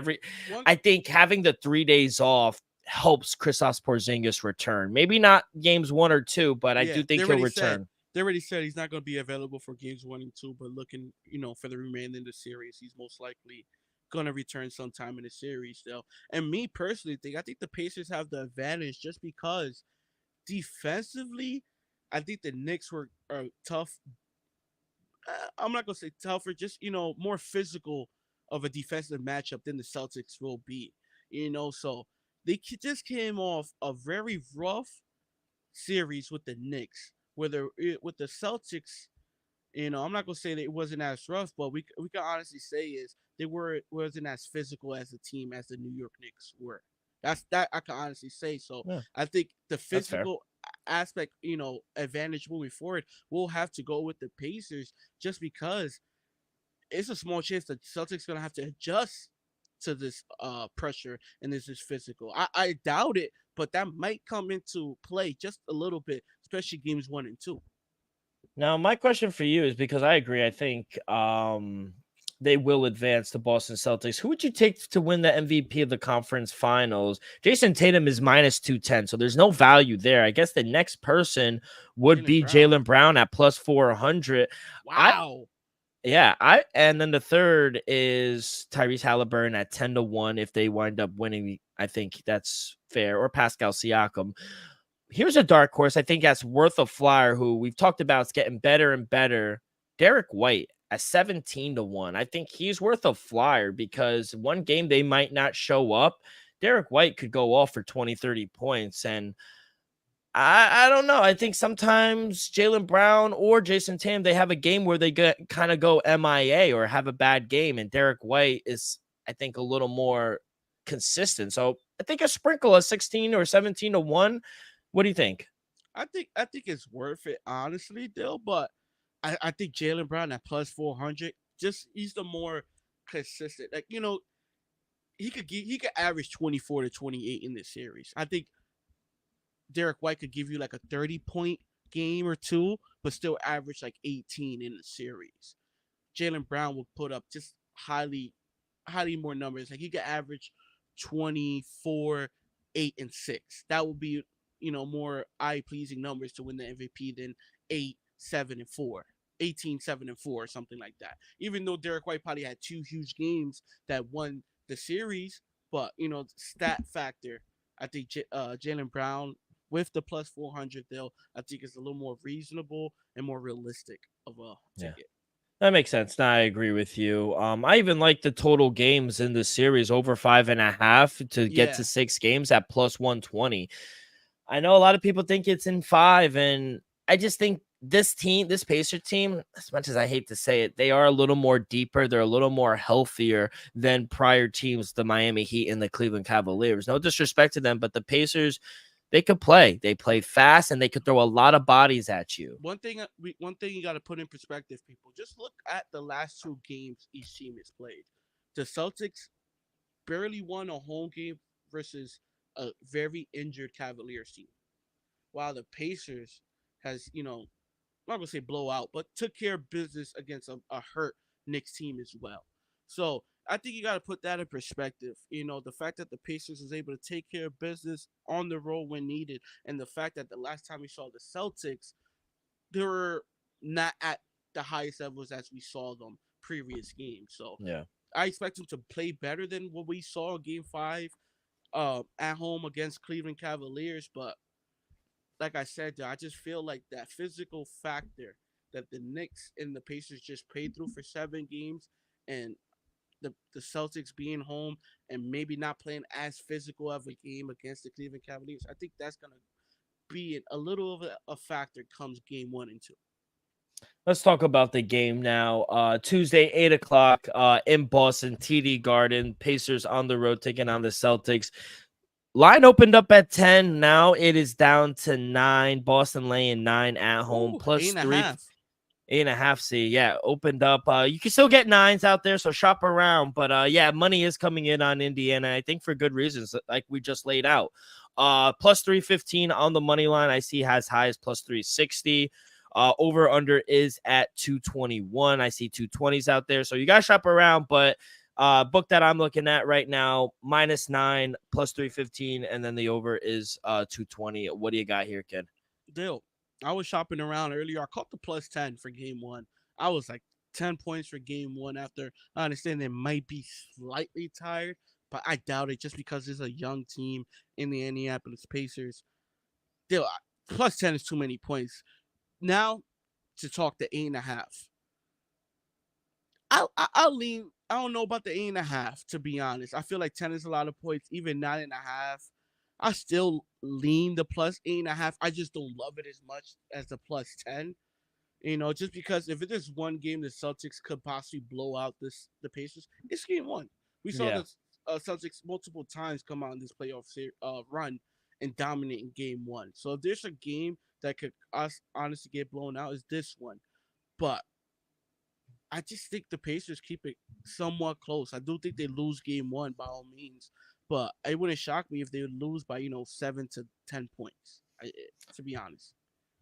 I think having the 3 days off helps Kristaps Porzingis return. Maybe not games 1 or 2, but I do think he'll return. They already said he's not going to be available for games 1 and 2, but looking, for the remainder of the series, he's most likely going to return sometime in the series still. And me personally I think the Pacers have the advantage just because defensively, I think the Knicks are tough. I'm not going to say tougher, just, more physical of a defensive matchup than the Celtics will be. So they just came off a very rough series with the Knicks, with the Celtics. I'm not gonna say that it wasn't as rough, but we can honestly say is they wasn't as physical as a team as the New York Knicks were. That I can honestly say. So Yeah, I think the that's fair. physical aspect, advantage moving forward, we'll have to go with the Pacers just because it's a small chance the Celtics gonna have to adjust to this pressure and this is physical. I doubt it, but that might come into play just a little bit, especially games 1 and 2. Now, my question for you is because I agree. I think they will advance the Boston Celtics. Who would you take to win the MVP of the conference finals? Jason Tatum is minus 210, so there's no value there. I guess the next person would Jalen be Brown. Jalen Brown at plus 400. Wow. And then the third is Tyrese Halliburton at 10-1 if they wind up winning. I think that's fair. Or Pascal Siakam. Here's a dark horse I think that's worth a flyer who we've talked about is getting better and better. Derek White at 17-1. I think he's worth a flyer because one game they might not show up. Derek White could go off for 20, 30 points. And I don't know. I think sometimes Jalen Brown or Jason Tatum, they have a game where they kind of go MIA or have a bad game. And Derek White is, I think, a little more consistent. So I think a sprinkle of 16 or 17-1. What do you think? I think it's worth it, honestly, Dill. But I think Jalen Brown at plus 400, just he's the more consistent. Like he could average 24 to 28 in this series. I think Derek White could give you like a 30-point game or two, but still average like 18 in the series. Jalen Brown will put up just highly more numbers. Like he could average 24, 8, and 6. That would be, more eye pleasing numbers to win the MVP than 8, 7, and 4. 18, 7, and 4, or something like that. Even though Derek White probably had two huge games that won the series, but stat factor, I think Jalen Brown with the plus 400, though, I think it's a little more reasonable and more realistic of a ticket. That makes sense. Now I agree with you. I even like the total games in the series over 5.5 to get Yeah. to 6 games at plus 120. I know a lot of people think it's in 5, and I just think this Pacer team, as much as I hate to say it, they are a little more deeper. They're a little more healthier than prior teams, the Miami Heat and the Cleveland Cavaliers. No disrespect to them, but the Pacers, they could play. They play fast, and they could throw a lot of bodies at you. One thing you got to put in perspective, people. Just look at the last 2 games each team has played. The Celtics barely won a home game versus a very injured Cavaliers team, while the Pacers has, I'm not gonna say blowout, but took care of business against a hurt Knicks team as well. So I think you got to put that in perspective. The fact that the Pacers was able to take care of business on the road when needed, and the fact that the last time we saw the Celtics, they were not at the highest levels as we saw them previous games. So Yeah. I expect them to play better than what we saw in Game 5 at home against Cleveland Cavaliers. But like I said, I just feel like that physical factor that the Knicks and the Pacers just played through for 7 games, and the Celtics being home and maybe not playing as physical of a game against the Cleveland Cavaliers, I think that's gonna be a little of a factor comes game 1 and 2. Let's talk about the game now. Tuesday, 8 o'clock in Boston, TD Garden. Pacers on the road taking on the Celtics. Line opened up at 10. Now it is down to 9. Boston laying 9 at home. Ooh, Plus 3. 8.5. 8.5. See, yeah, opened up. You can still get 9s out there, so shop around. But yeah, money is coming in on Indiana, I think for good reasons, like we just laid out. Plus 315 on the money line. I see as high as plus 360. Over under is at 221. I see 220s out there. So you got to shop around, but book that I'm looking at right now, -9, plus 315, and then the over is 220. What do you got here, kid? Deal. I was shopping around earlier. I caught the plus 10 for game 1. I was like 10 points for game 1 after I understand they might be slightly tired, but I doubt it just because it's a young team in the Indianapolis Pacers. Deal. Plus 10 is too many points. Now to talk to 8.5. I'll lean. I don't know about the 8.5. To be honest, I feel like 10 is a lot of points. Even 9.5, I still lean the plus 8.5. I just don't love it as much as the plus 10. Just because if it is one game, the Celtics could possibly blow out the Pacers. It's game one. We saw Yeah. the Celtics multiple times come out in this run and dominate in game one. So if there's a game that could us honestly get blown out, is this one. But I just think the Pacers keep it somewhat close. I do think they lose game one by all means, but it wouldn't shock me if they would lose by 7 to 10 points. To be honest.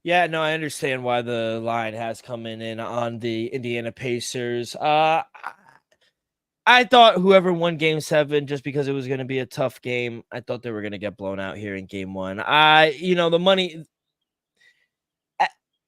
Yeah, no, I understand why the line has come in on the Indiana Pacers. I thought whoever won game 7, just because it was going to be a tough game, I thought they were going to get blown out here in game 1. The money,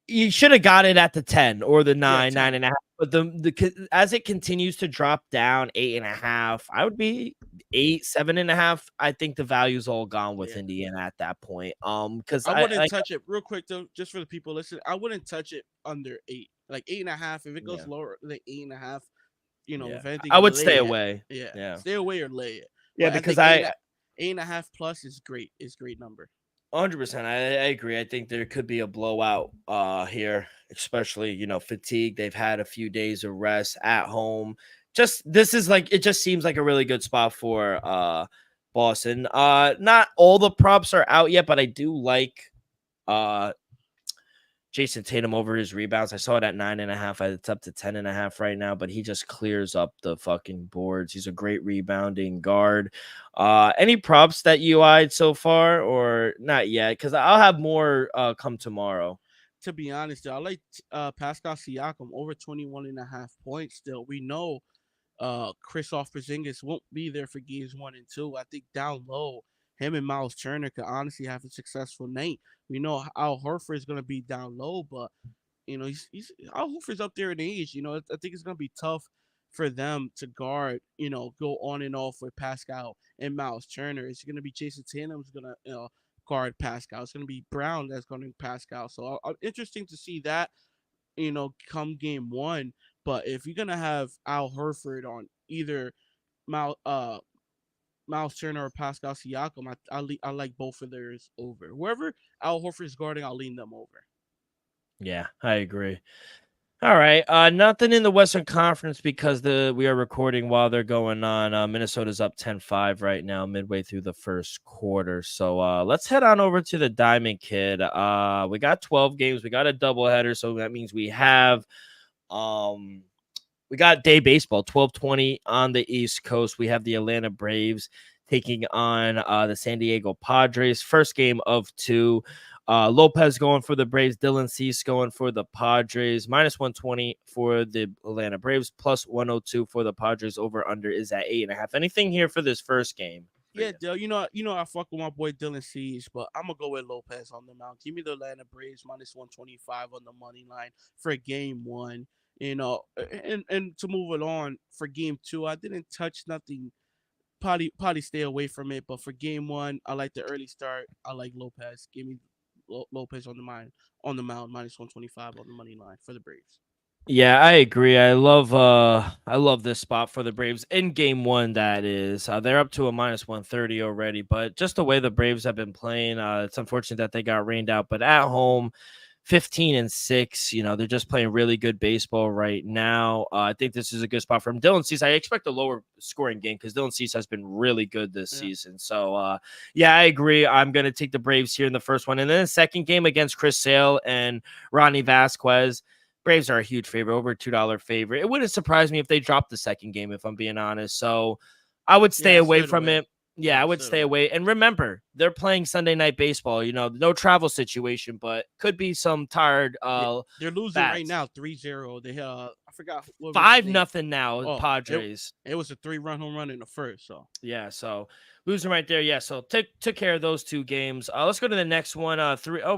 you should have got it at the 10 or the 9, 9.5. But the as it continues to drop down 8.5, I would be 8, 7.5. I think the value's all gone with Indiana at that point. Because I wouldn't touch it real quick though, just for the people listening. I wouldn't touch it under 8, like 8.5. If it goes lower than 8.5, if anything, I would stay away. Yeah, stay away or lay it. Yeah, but because 8.5 plus is great. Is great number. 100%. I agree. I think there could be a blowout here, especially, fatigue. They've had a few days of rest at home. It just seems like a really good spot for Boston. Not all the props are out yet, but I do like Jason Tatum over his rebounds. I saw it at 9.5. It's up to 10.5 right now, but he just clears up the fucking boards. He's a great rebounding guard. Any props that you eyed so far or not yet? Because I'll have more come tomorrow. To be honest, though, I like Pascal Siakam over 21.5 points still. We know Kristaps Porzingis won't be there for games 1 and 2. I think down low, him and Miles Turner could honestly have a successful night. We know Al Horford is going to be down low, but he's Al Horford's up there in age. I think it's going to be tough for them to guard. Go on and off with Pascal and Miles Turner. It's going to be Jason Tatum who's going to guard Pascal. It's going to be Brown that's going to Pascal. So interesting to see that. Come game 1. But if you're gonna have Al Horford on either Miles Turner or Pascal Siakam, I like both of theirs over. Whoever Al Horford is guarding, I'll lean them over. Yeah, I agree. All right, nothing in the Western Conference because we are recording while they're going on. Minnesota's up 10-5 right now, midway through the first quarter. So let's head on over to the Diamond Kid. We got 12 games. We got a doubleheader, so that means we have we got day baseball, 12:20 on the East Coast. We have the Atlanta Braves taking on the San Diego Padres. First game of 2. Lopez going for the Braves. Dylan Cease going for the Padres. -120 for the Atlanta Braves. +102 for the Padres. Over under is at 8.5. Anything here for this first game? Yeah, Dale. I fuck with my boy Dylan Cease, but I'm gonna go with Lopez on the mound. Give me the Atlanta Braves -125 on the money line for game 1. And to move it on for game 2, I didn't touch nothing. Probably stay away from it. But for game 1, I like the early start. I like Lopez. Give me Lopez on the mound -125 on the money line for the Braves. Yeah, I agree. I love this spot for the Braves in game 1. That is, they're up to a -130 already. But just the way the Braves have been playing, it's unfortunate that they got rained out. But at home, 15-6. They're just playing really good baseball right now. I think this is a good spot from Dylan Cease. I expect a lower scoring game because Dylan Cease has been really good this season. So, I agree. I'm going to take the Braves here in the first one. And then the second game against Chris Sale and Ronnie Vasquez. Braves are a huge favorite, over a $2 favorite. It wouldn't surprise me if they dropped the second game, if I'm being honest. So I would stay away from it. Yeah, I would stay away. And remember, they're playing Sunday Night Baseball. No travel situation, but could be some tired. They're losing right now, 3-0. They I forgot what 5-0 now. Padres. It was a 3-run home run in the first. So yeah, so losing right there. Yeah, so took care of those 2 games. Let's go to the next one.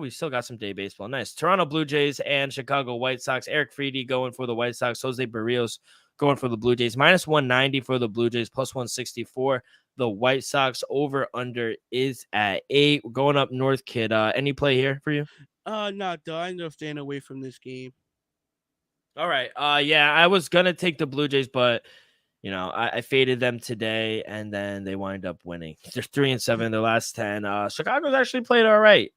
We still got some day baseball. Nice. Toronto Blue Jays and Chicago White Sox. Eric Freedy going for the White Sox. Jose Barrios going for the Blue Jays. -190 for the Blue Jays. +164. The White Sox. Over under is at 8. We're going up north, kid. Any play here for you? No, I ended up staying away from this game. All right. Yeah, I was gonna take the Blue Jays, but I faded them today, and then they wind up winning. They're 3-7 in their last 10. Chicago's actually played all right.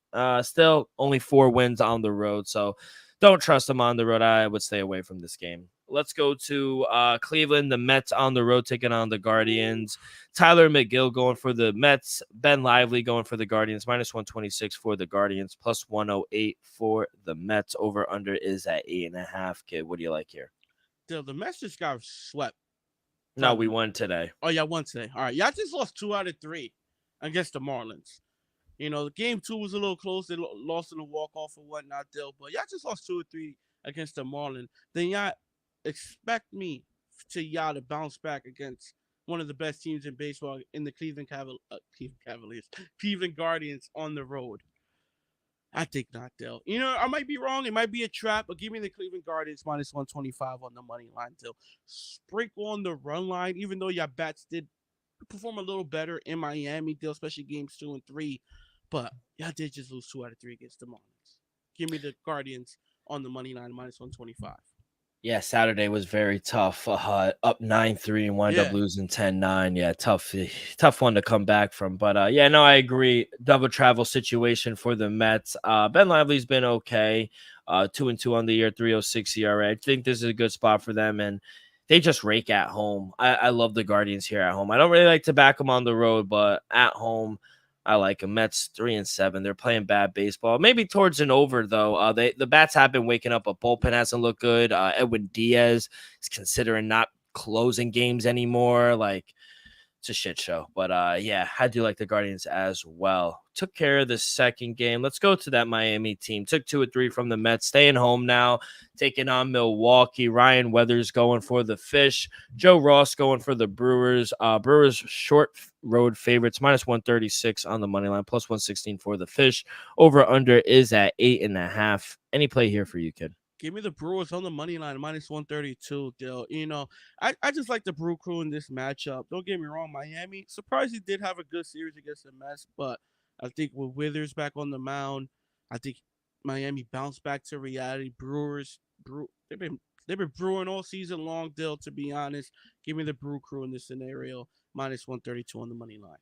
Still only 4 wins on the road, so don't trust them on the road. I would stay away from this game. Let's go to Cleveland. The Mets on the road taking on the Guardians. Tyler McGill going for the Mets. Ben Lively going for the Guardians. -126 for the Guardians. +108 for the Mets. Over under is at 8.5. Kid, what do you like here? The Mets just got swept. No, we won today. Oh, yeah, won today. All right. Y'all just lost 2 out of 3 against the Marlins. The game 2 was a little close. They lost in a walk-off or whatnot, Dill. But y'all just lost 2 or 3 against the Marlins. Then y'all expect me to bounce back against one of the best teams in baseball in the Cleveland Cavaliers, Cleveland Guardians on the road. I think not, Dill. I might be wrong. It might be a trap, but give me the Cleveland Guardians -125 on the money line, Dill. Sprinkle on the run line, even though your bats did perform a little better in Miami, Dill, especially games 2 and 3. But y'all did just lose 2 out of 3 against the Marlins. Give me the Guardians on the money line -125. Yeah, Saturday was very tough. Up 9-3 and wind up losing 10-9. Yeah, tough one to come back from. But yeah, no, I agree. Double travel situation for the Mets. Ben Lively's been okay. 2-2 on the year, 3.06 ERA. I think this is a good spot for them, and they just rake at home. I love the Guardians here at home. I don't really like to back them on the road, but at home, I like them. Mets 3-7. They're playing bad baseball. Maybe towards an over though. The bats have been waking up. A bullpen hasn't looked good. Edwin Diaz is considering not closing games anymore. Like, it's a shit show. But yeah, I do like the Guardians as well. Took care of the second game. Let's go to that Miami team. Took 2 or 3 from the Mets. Staying home now, taking on Milwaukee. Ryan Weathers going for the Fish. Joe Ross going for the Brewers. Brewers short road favorites, -136 on the money line, +116 for the Fish. Over under is at 8.5. Any play here for you, kid? Give me the Brewers on the money line, -132, Dill. I just like the Brew Crew in this matchup. Don't get me wrong, Miami surprisingly did have a good series against the Mets, but I think with Withers back on the mound, I think Miami bounced back to reality. They've been brewing all season long, Dill, to be honest. Give me the Brew Crew in this scenario, -132 on the money line.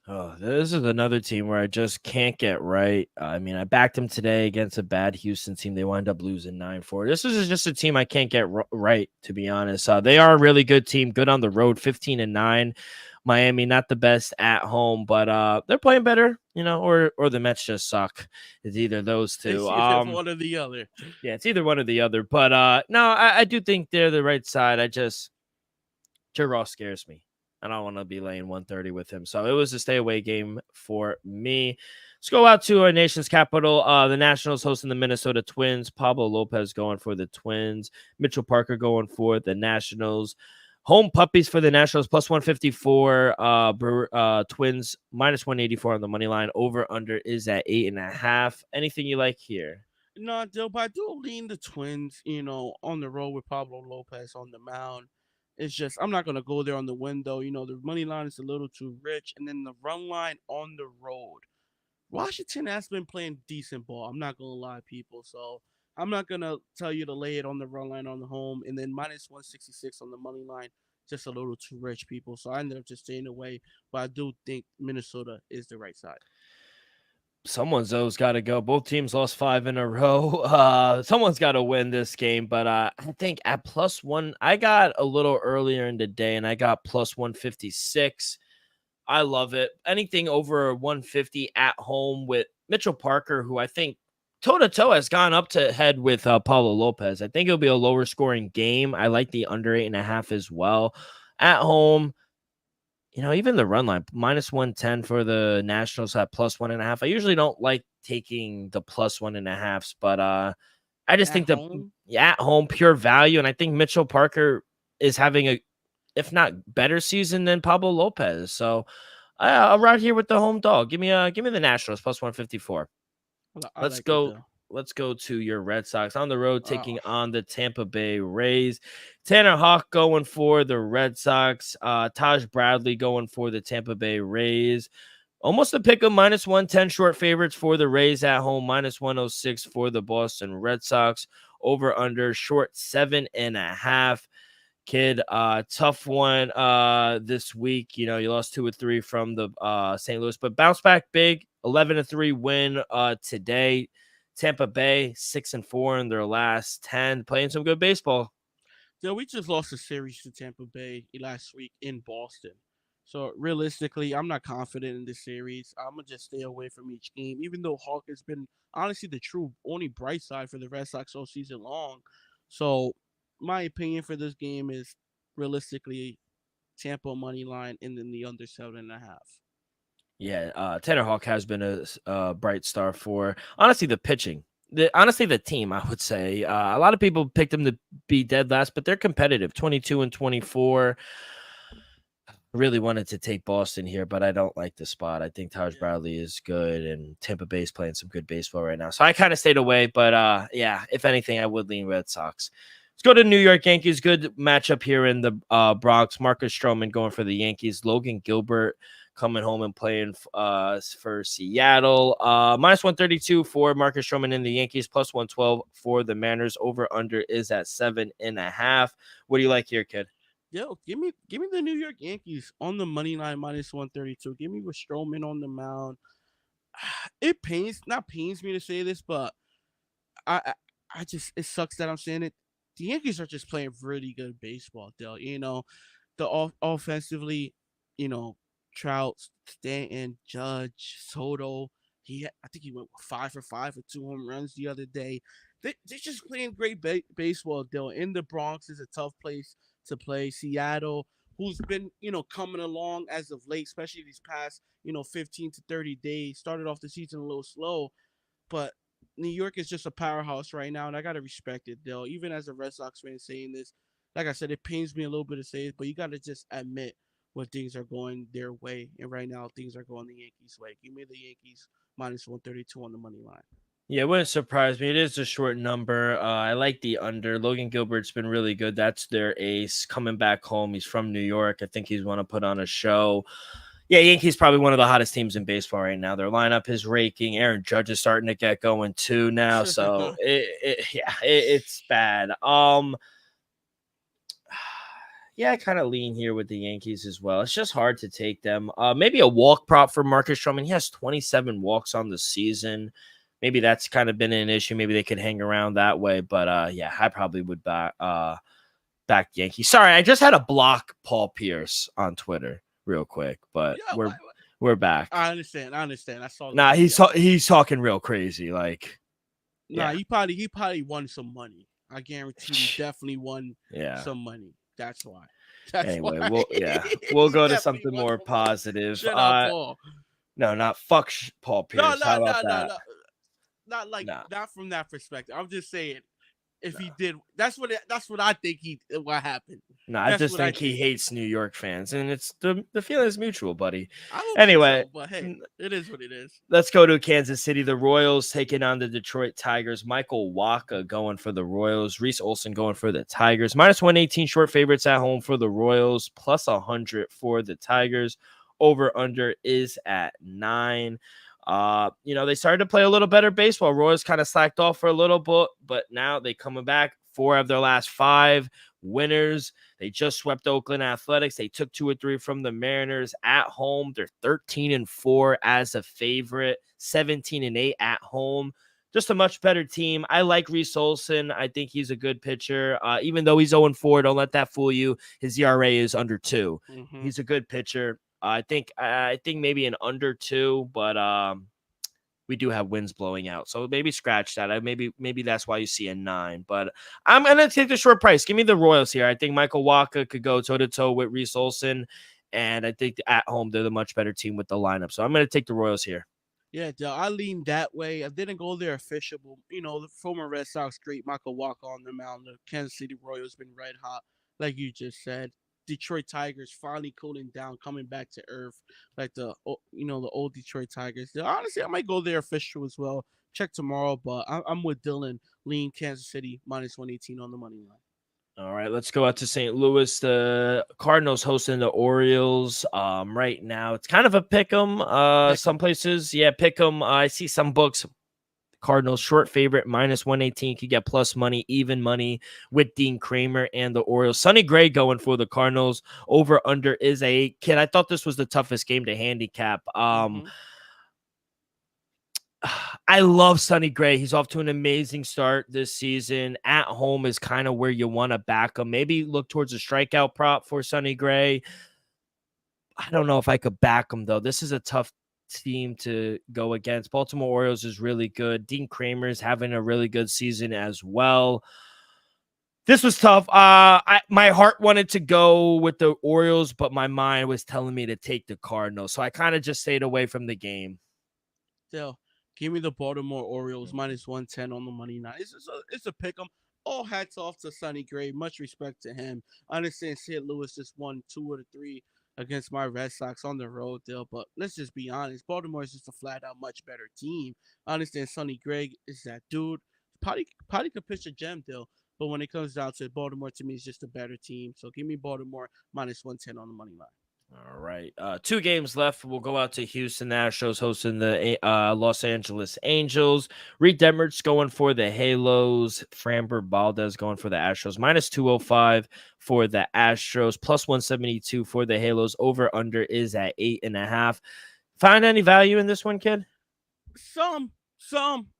Oh, this is another team where I just can't get right. I mean, I backed them today against a bad Houston team. They wound up losing 9-4. This is just a team I can't get right, to be honest. They are a really good team, good on the road, 15-9. Miami, not the best at home, but they're playing better, or the Mets just suck. It's either those two. It's either one or the other. Yeah, it's either one or the other. But no, I do think they're the right side. Joe Ross scares me. I don't want to be laying 130 with him. So it was a stay away game for me. Let's go out to our nation's capital. The Nationals hosting the Minnesota Twins. Pablo Lopez going for the Twins. Mitchell Parker going for the Nationals. Home puppies for the Nationals, +154. Twins, -184 on the money line. Over under is at 8.5. Anything you like here? No, Dill, but I do lean the Twins, on the road with Pablo Lopez on the mound. It's just I'm not gonna go there on the window. The money line is a little too rich, and then the run line on the road. Washington has been playing decent ball. I'm not gonna lie, people. So I'm not gonna tell you to lay it on the run line on the home, and then -166 on the money line. Just a little too rich, people. So I ended up just staying away. But I do think Minnesota is the right side. Someone's got to go. Both teams lost 5 in a row. Someone's got to win this game, but I think at +1, I got a little earlier in the day, and I got +156. I love it. Anything over 150 at home with Mitchell Parker, who I think toe-to-toe has gone up to head with Pablo Lopez. I think it'll be a lower scoring game. I like the under 8.5 as well. At home, even the run line, -110 for the Nationals at +1.5. I usually don't like taking the +1.5s, but I just think at home, pure value. And I think Mitchell Parker is having a, if not better season than Pablo Lopez. So I'll ride here with the home dog. Give me the Nationals +154. Let's go. Let's go to your Red Sox on the road, taking on the Tampa Bay Rays. Tanner Houck going for the Red Sox. Taj Bradley going for the Tampa Bay Rays. Almost a pick of -110 short favorites for the Rays at home, -106 for the Boston Red Sox. over under short 7.5. Kid, tough one this week. You lost 2 or 3 from the St. Louis, but bounce back big. 11-3 win today. Tampa Bay 6-4 in their last 10, playing some good baseball. Yeah, we just lost a series to Tampa Bay last week in Boston. So realistically, I'm not confident in this series. I'm gonna just stay away from each game, even though Hawk has been honestly the true only bright side for the Red Sox all season long. So my opinion for this game is realistically Tampa money line and then the under 7.5. Yeah, Tanner Hawk has been a bright star for honestly the pitching. The team, I would say. A lot of people picked them to be dead last, but they're competitive. 22-24. Really wanted to take Boston here, but I don't like the spot. I think Taj Bradley is good, and Tampa Bay is playing some good baseball right now. So I kind of stayed away, but yeah, if anything, I would lean Red Sox. Let's go to New York Yankees. Good matchup here in the Bronx. Marcus Stroman going for the Yankees. Logan Gilbert coming home and playing for Seattle. Minus 132 for Marcus Stroman in the Yankees. Plus 112 for the Mariners. Over under is at 7.5. What do you like here, kid? Yo, give me the New York Yankees on the money line minus 132. Give me with Stroman on the mound. It not pains me to say this, but I just it sucks that I'm saying it. The Yankees are just playing really good baseball, Dale. Offensively, Trout, Stanton, Judge, Soto. I think he went 5 for 5 with 2 home runs the other day. They're just playing great baseball, Dale. In the Bronx is a tough place to play. Seattle, who's been, coming along as of late, especially these past, 15 to 30 days. Started off the season a little slow, but New York is just a powerhouse right now, and I got to respect it, Dale. Even as a Red Sox fan saying this, like I said, it pains me a little bit to say it, but you got to just admit when things are going their way. And right now, things are going the Yankees' way. Give me the Yankees minus 132 on the money line. Yeah, it wouldn't surprise me. It is a short number. I like the under. Logan Gilbert's been really good. That's their ace coming back home. He's from New York. I think he's want to put on a show. Yeah, Yankees probably one of the hottest teams in baseball right now. Their lineup is raking. Aaron Judge is starting to get going too now. So it's bad. Yeah, I kind of lean here with the Yankees as well. It's just hard to take them. Maybe a walk prop for Marcus Stroman. He has 27 walks on the season. Maybe that's kind of been an issue. Maybe they could hang around that way. But yeah, I probably would back Yankees. Sorry, I just had to block Paul Pierce on Twitter real quick, but yeah, we're back. I understand. I saw. Nah, he's talking real crazy. Like, nah, yeah. he probably won some money. I guarantee he definitely won some money. That's why. Anyway, we'll go to something more positive. Shut up, Paul. No, not fuck Paul Pierce. No. Not from that perspective. I'm just saying, if he did, that's what I think what happened. No, I just think he hates New York fans, and it's the feeling is mutual, buddy. Anyway, but hey, it is what it is. Let's go to Kansas City. The Royals taking on the Detroit Tigers. Michael Wacha going for the Royals. Reese Olson going for the Tigers. Minus 118 short favorites at home for the Royals. Plus 100 for the Tigers. Over under is at 9. They started to play a little better baseball. Royals kind of slacked off for a little bit, but now they coming back. 4 of their last 5 winners. They just swept Oakland Athletics. They took 2 or 3 from the Mariners at home. They're 13-4 as a favorite, 17-8 at home. Just a much better team. I like Reese Olson. I think he's a good pitcher. Even though he's 0-4, don't let that fool you. His ERA is under 2. Mm-hmm. He's a good pitcher. I think maybe an under 2, but we do have winds blowing out, so maybe scratch that. Maybe that's why you see a 9. But I'm gonna take the short price. Give me the Royals here. I think Michael Wacha could go toe to toe with Reese Olson, and I think at home they're the much better team with the lineup. So I'm gonna take the Royals here. Yeah, I lean that way. I didn't go there official. The former Red Sox great Michael Wacha on the mound. The Kansas City Royals been red hot, like you just said. Detroit Tigers finally cooling down, coming back to earth, like the old Detroit Tigers. Honestly, I might go there official as well. Check tomorrow, but I'm with Dylan. Lean Kansas City minus 118 on the money line. All right, let's go out to St. Louis. The Cardinals hosting the Orioles. Right now, it's kind of a pick 'em. Some places, pick 'em. I see some books Cardinals short favorite -118. Could get plus money, even money with Dean Kramer and the Orioles. Sonny Gray going for the Cardinals. Over under is a 8. Kid, I thought this was the toughest game to handicap. Mm-hmm. I love Sonny Gray. He's off to an amazing start this season. At home is kind of where you want to back him. Maybe look towards a strikeout prop for Sonny Gray. I don't know if I could back him, though. This is a tough team to go against. Baltimore Orioles is really good. Dean Kramer is having a really good season as well. This was tough. My heart wanted to go with the Orioles, but my mind was telling me to take the Cardinals. So I kind of just stayed away from the game. Still, give me the Baltimore Orioles -110 on the money line. It's a pick 'em. All hats off to Sonny Gray. Much respect to him. I understand St. Louis just won 2 of the 3 against my Red Sox on the road, Dill. But let's just be honest. Baltimore is just a flat out much better team. I understand Sonny Gray is that dude. Probably could pitch a gem, Dill. But when it comes down to it, Baltimore, to me, is just a better team. So give me Baltimore -110 on the money line. All right. 2 games left. We'll go out to Houston Astros hosting the Los Angeles Angels. Reed Detmers going for the Halos. Framber Valdez going for the Astros. -205 for the Astros. +172 for the Halos. Over under is at 8.5. Find any value in this one, kid? Some.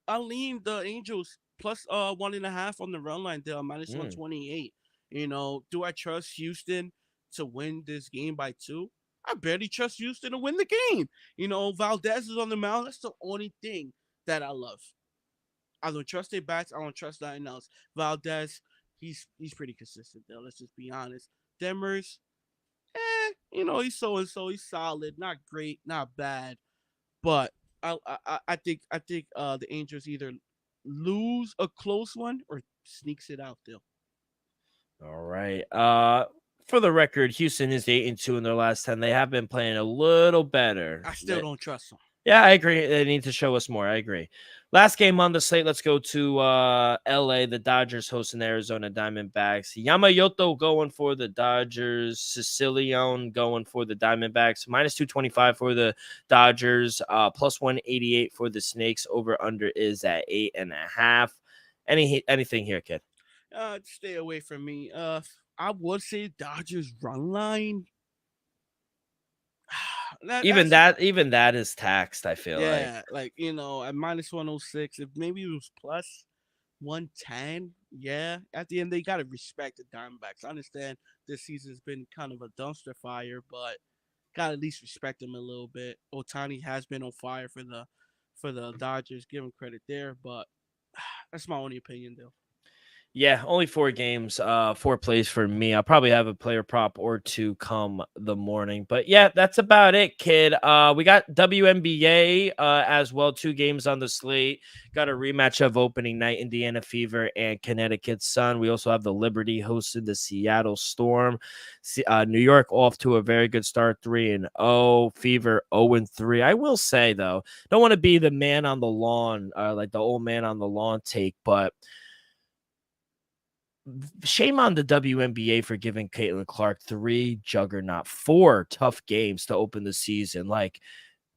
I lean the Angels +1.5 on the run line there, -128. Do I trust Houston to win this game by 2? I barely trust Houston to win the game. Valdez is on the mound. That's the only thing that I love. I don't trust their bats. I don't trust nothing else. Valdez, he's pretty consistent though. Let's just be honest. Demers, he's so and so. He's solid, not great, not bad, but I think the Angels either lose a close one or sneaks it out there. All right. For the record, Houston is 8-2 in their last 10. They have been playing a little better. I still don't trust them. Yeah, I agree. They need to show us more. I agree. Last game on the slate. Let's go to LA. The Dodgers hosting the Arizona Diamondbacks. Yamamoto going for the Dodgers. Sicilian going for the Diamondbacks. -225 for the Dodgers. +188 for the Snakes. Over under is at 8.5. Anything here, kid? Stay away from me. I would say Dodgers run line. Even that is taxed, I feel like. Yeah, at -106, if maybe it was +110, yeah. At the end, they gotta respect the Diamondbacks. I understand this season's been kind of a dumpster fire, but gotta at least respect them a little bit. Otani has been on fire for the Dodgers. Give him credit there, but that's my only opinion, though. Yeah, only 4 games, 4 plays for me. I'll probably have a player prop or 2 come the morning. But yeah, that's about it, kid. We got WNBA as well. 2 games on the slate. Got a rematch of opening night, Indiana Fever and Connecticut Sun. We also have the Liberty hosting the Seattle Storm. New York off to a very good start, 3-0. Fever 0-3. I will say, though, don't want to be the man on the lawn, like the old man on the lawn take, but shame on the WNBA for giving Caitlin Clark 4 tough games to open the season. Like,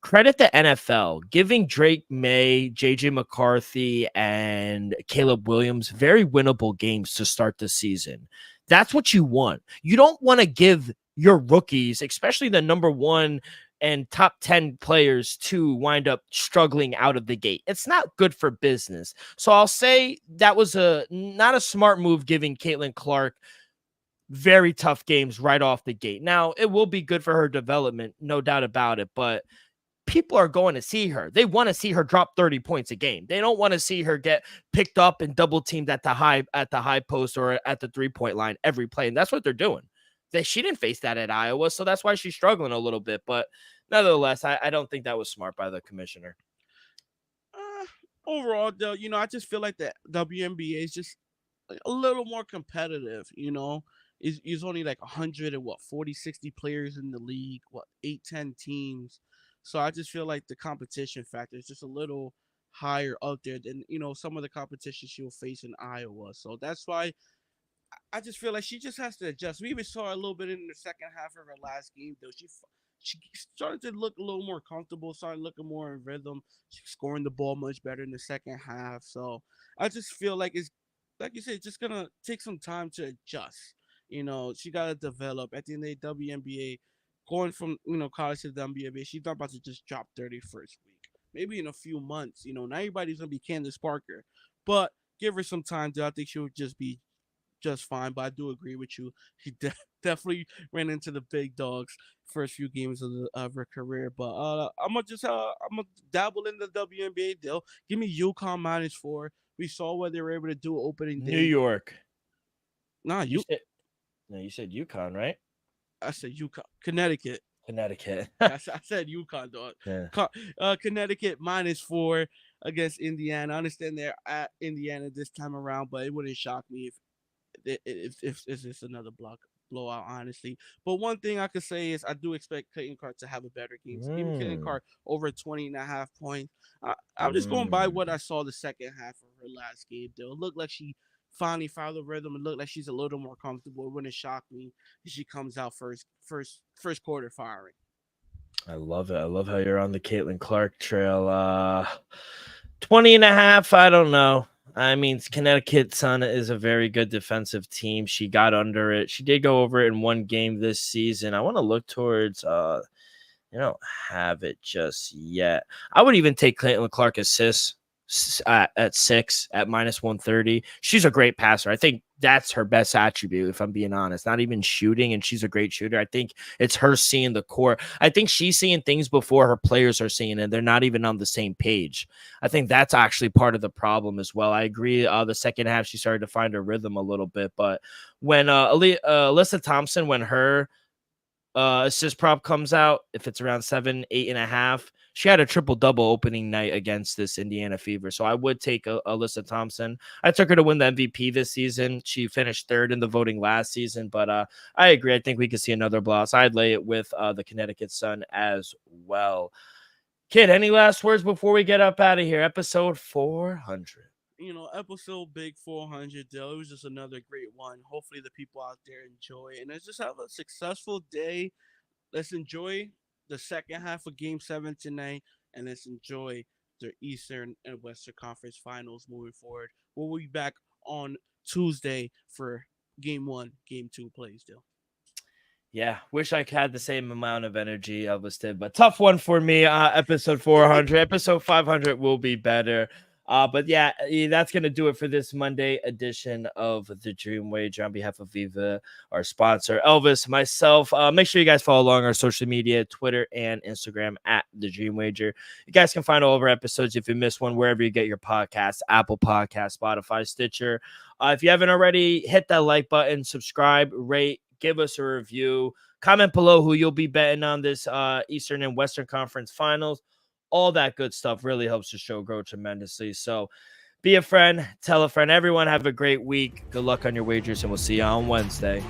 credit the NFL giving Drake May, JJ McCarthy, and Caleb Williams very winnable games to start the season. That's what you want. You don't want to give your rookies, especially the number 1 and top 10 players, to wind up struggling out of the gate. It's not good for business. So I'll say that was not a smart move, giving Caitlin Clark very tough games right off the gate. Now, it will be good for her development, no doubt about it, but people are going to see her. They want to see her drop 30 points a game. They don't want to see her get picked up and double teamed at the high post or at the 3-point line every play. And that's what they're doing. She didn't face that at Iowa, so that's why she's struggling a little bit. But nevertheless, I don't think that was smart by the commissioner. Overall, though, I just feel like the WNBA is just a little more competitive. Is only like 100 and 40, 60 players in the league, 8, 10 teams. So I just feel like the competition factor is just a little higher up there than some of the competition she'll face in Iowa. So that's why I just feel like she just has to adjust. We even saw a little bit in the second half of her last game, though. she started to look a little more comfortable, started looking more in rhythm. She's scoring the ball much better in the second half. So I just feel like it's like you said, it's just gonna take some time to adjust. She gotta develop. At the end of the day, WNBA, going from college to the WNBA, she's not about to just drop 30 first week. Maybe in a few months, not everybody's gonna be Candace Parker, but give her some time. I think she'll just be just fine. But I do agree with you. She definitely ran into the big dogs first few games of her career. But I'm gonna dabble in the WNBA deal. Give me UConn -4. We saw what they were able to do opening day. New York. Nah, You said UConn, right? I said UConn, Connecticut. Connecticut. I said UConn, dog. Yeah. Connecticut -4 against Indiana. I understand they're at Indiana this time around, but it wouldn't shock me if it's just another blowout, honestly. But one thing I could say is I do expect Clayton Clark to have a better game. So give me Clayton Clark over 20.5 points. I'm just going by what I saw the second half of her last game. Though it looked like she finally found the rhythm. It looked like she's a little more comfortable. It wouldn't shock me if she comes out first quarter firing. I love it. I love how you're on the Caitlin Clark trail. 20.5. I don't know. I mean, Connecticut Sun is a very good defensive team. She got under it. She did go over it in one game this season. I want to look towards, I don't have it just yet. I would even take Caitlin Clark assists at 6 at -130. She's a great passer. I think that's her best attribute, if I'm being honest. Not even shooting, and she's a great shooter. I think it's her seeing the court. I think she's seeing things before her players are seeing it. They're not even on the same page. I think that's actually part of the problem as well. I agree. The second half, she started to find her rhythm a little bit. But when Alyssa Thompson, when her assist prop comes out, if it's around 7, 8.5, she had a triple-double opening night against this Indiana Fever. So I would take Alyssa Thompson. I took her to win the MVP this season. She finished third in the voting last season, but I agree. I think we could see another blowout. So I'd lay it with the Connecticut Sun as well. Kid, any last words before we get up out of here? Episode 400. Episode big 400, Dale. It was just another great one. Hopefully the people out there enjoy it. And let's just have a successful day. Let's enjoy the second half of Game 7 tonight. And let's enjoy the Eastern and Western Conference Finals moving forward. We'll be back on Tuesday for Game 1, Game 2 plays, Dale. Yeah, wish I had the same amount of energy Elvis did, but tough one for me. Episode 400. Episode 500 will be better. But yeah, that's going to do it for this Monday edition of the Dream Wager. On behalf of Viva, our sponsor, Elvis, myself, make sure you guys follow along our social media, Twitter and Instagram at the Dream Wager. You guys can find all of our episodes if you miss one, wherever you get your podcasts, Apple Podcasts, Spotify, Stitcher. If you haven't already, hit that like button, subscribe, rate, give us a review, comment below who you'll be betting on this Eastern and Western Conference Finals. All that good stuff really helps the show grow tremendously. So be a friend, tell a friend. Everyone have a great week. Good luck on your wagers, and we'll see you on Wednesday.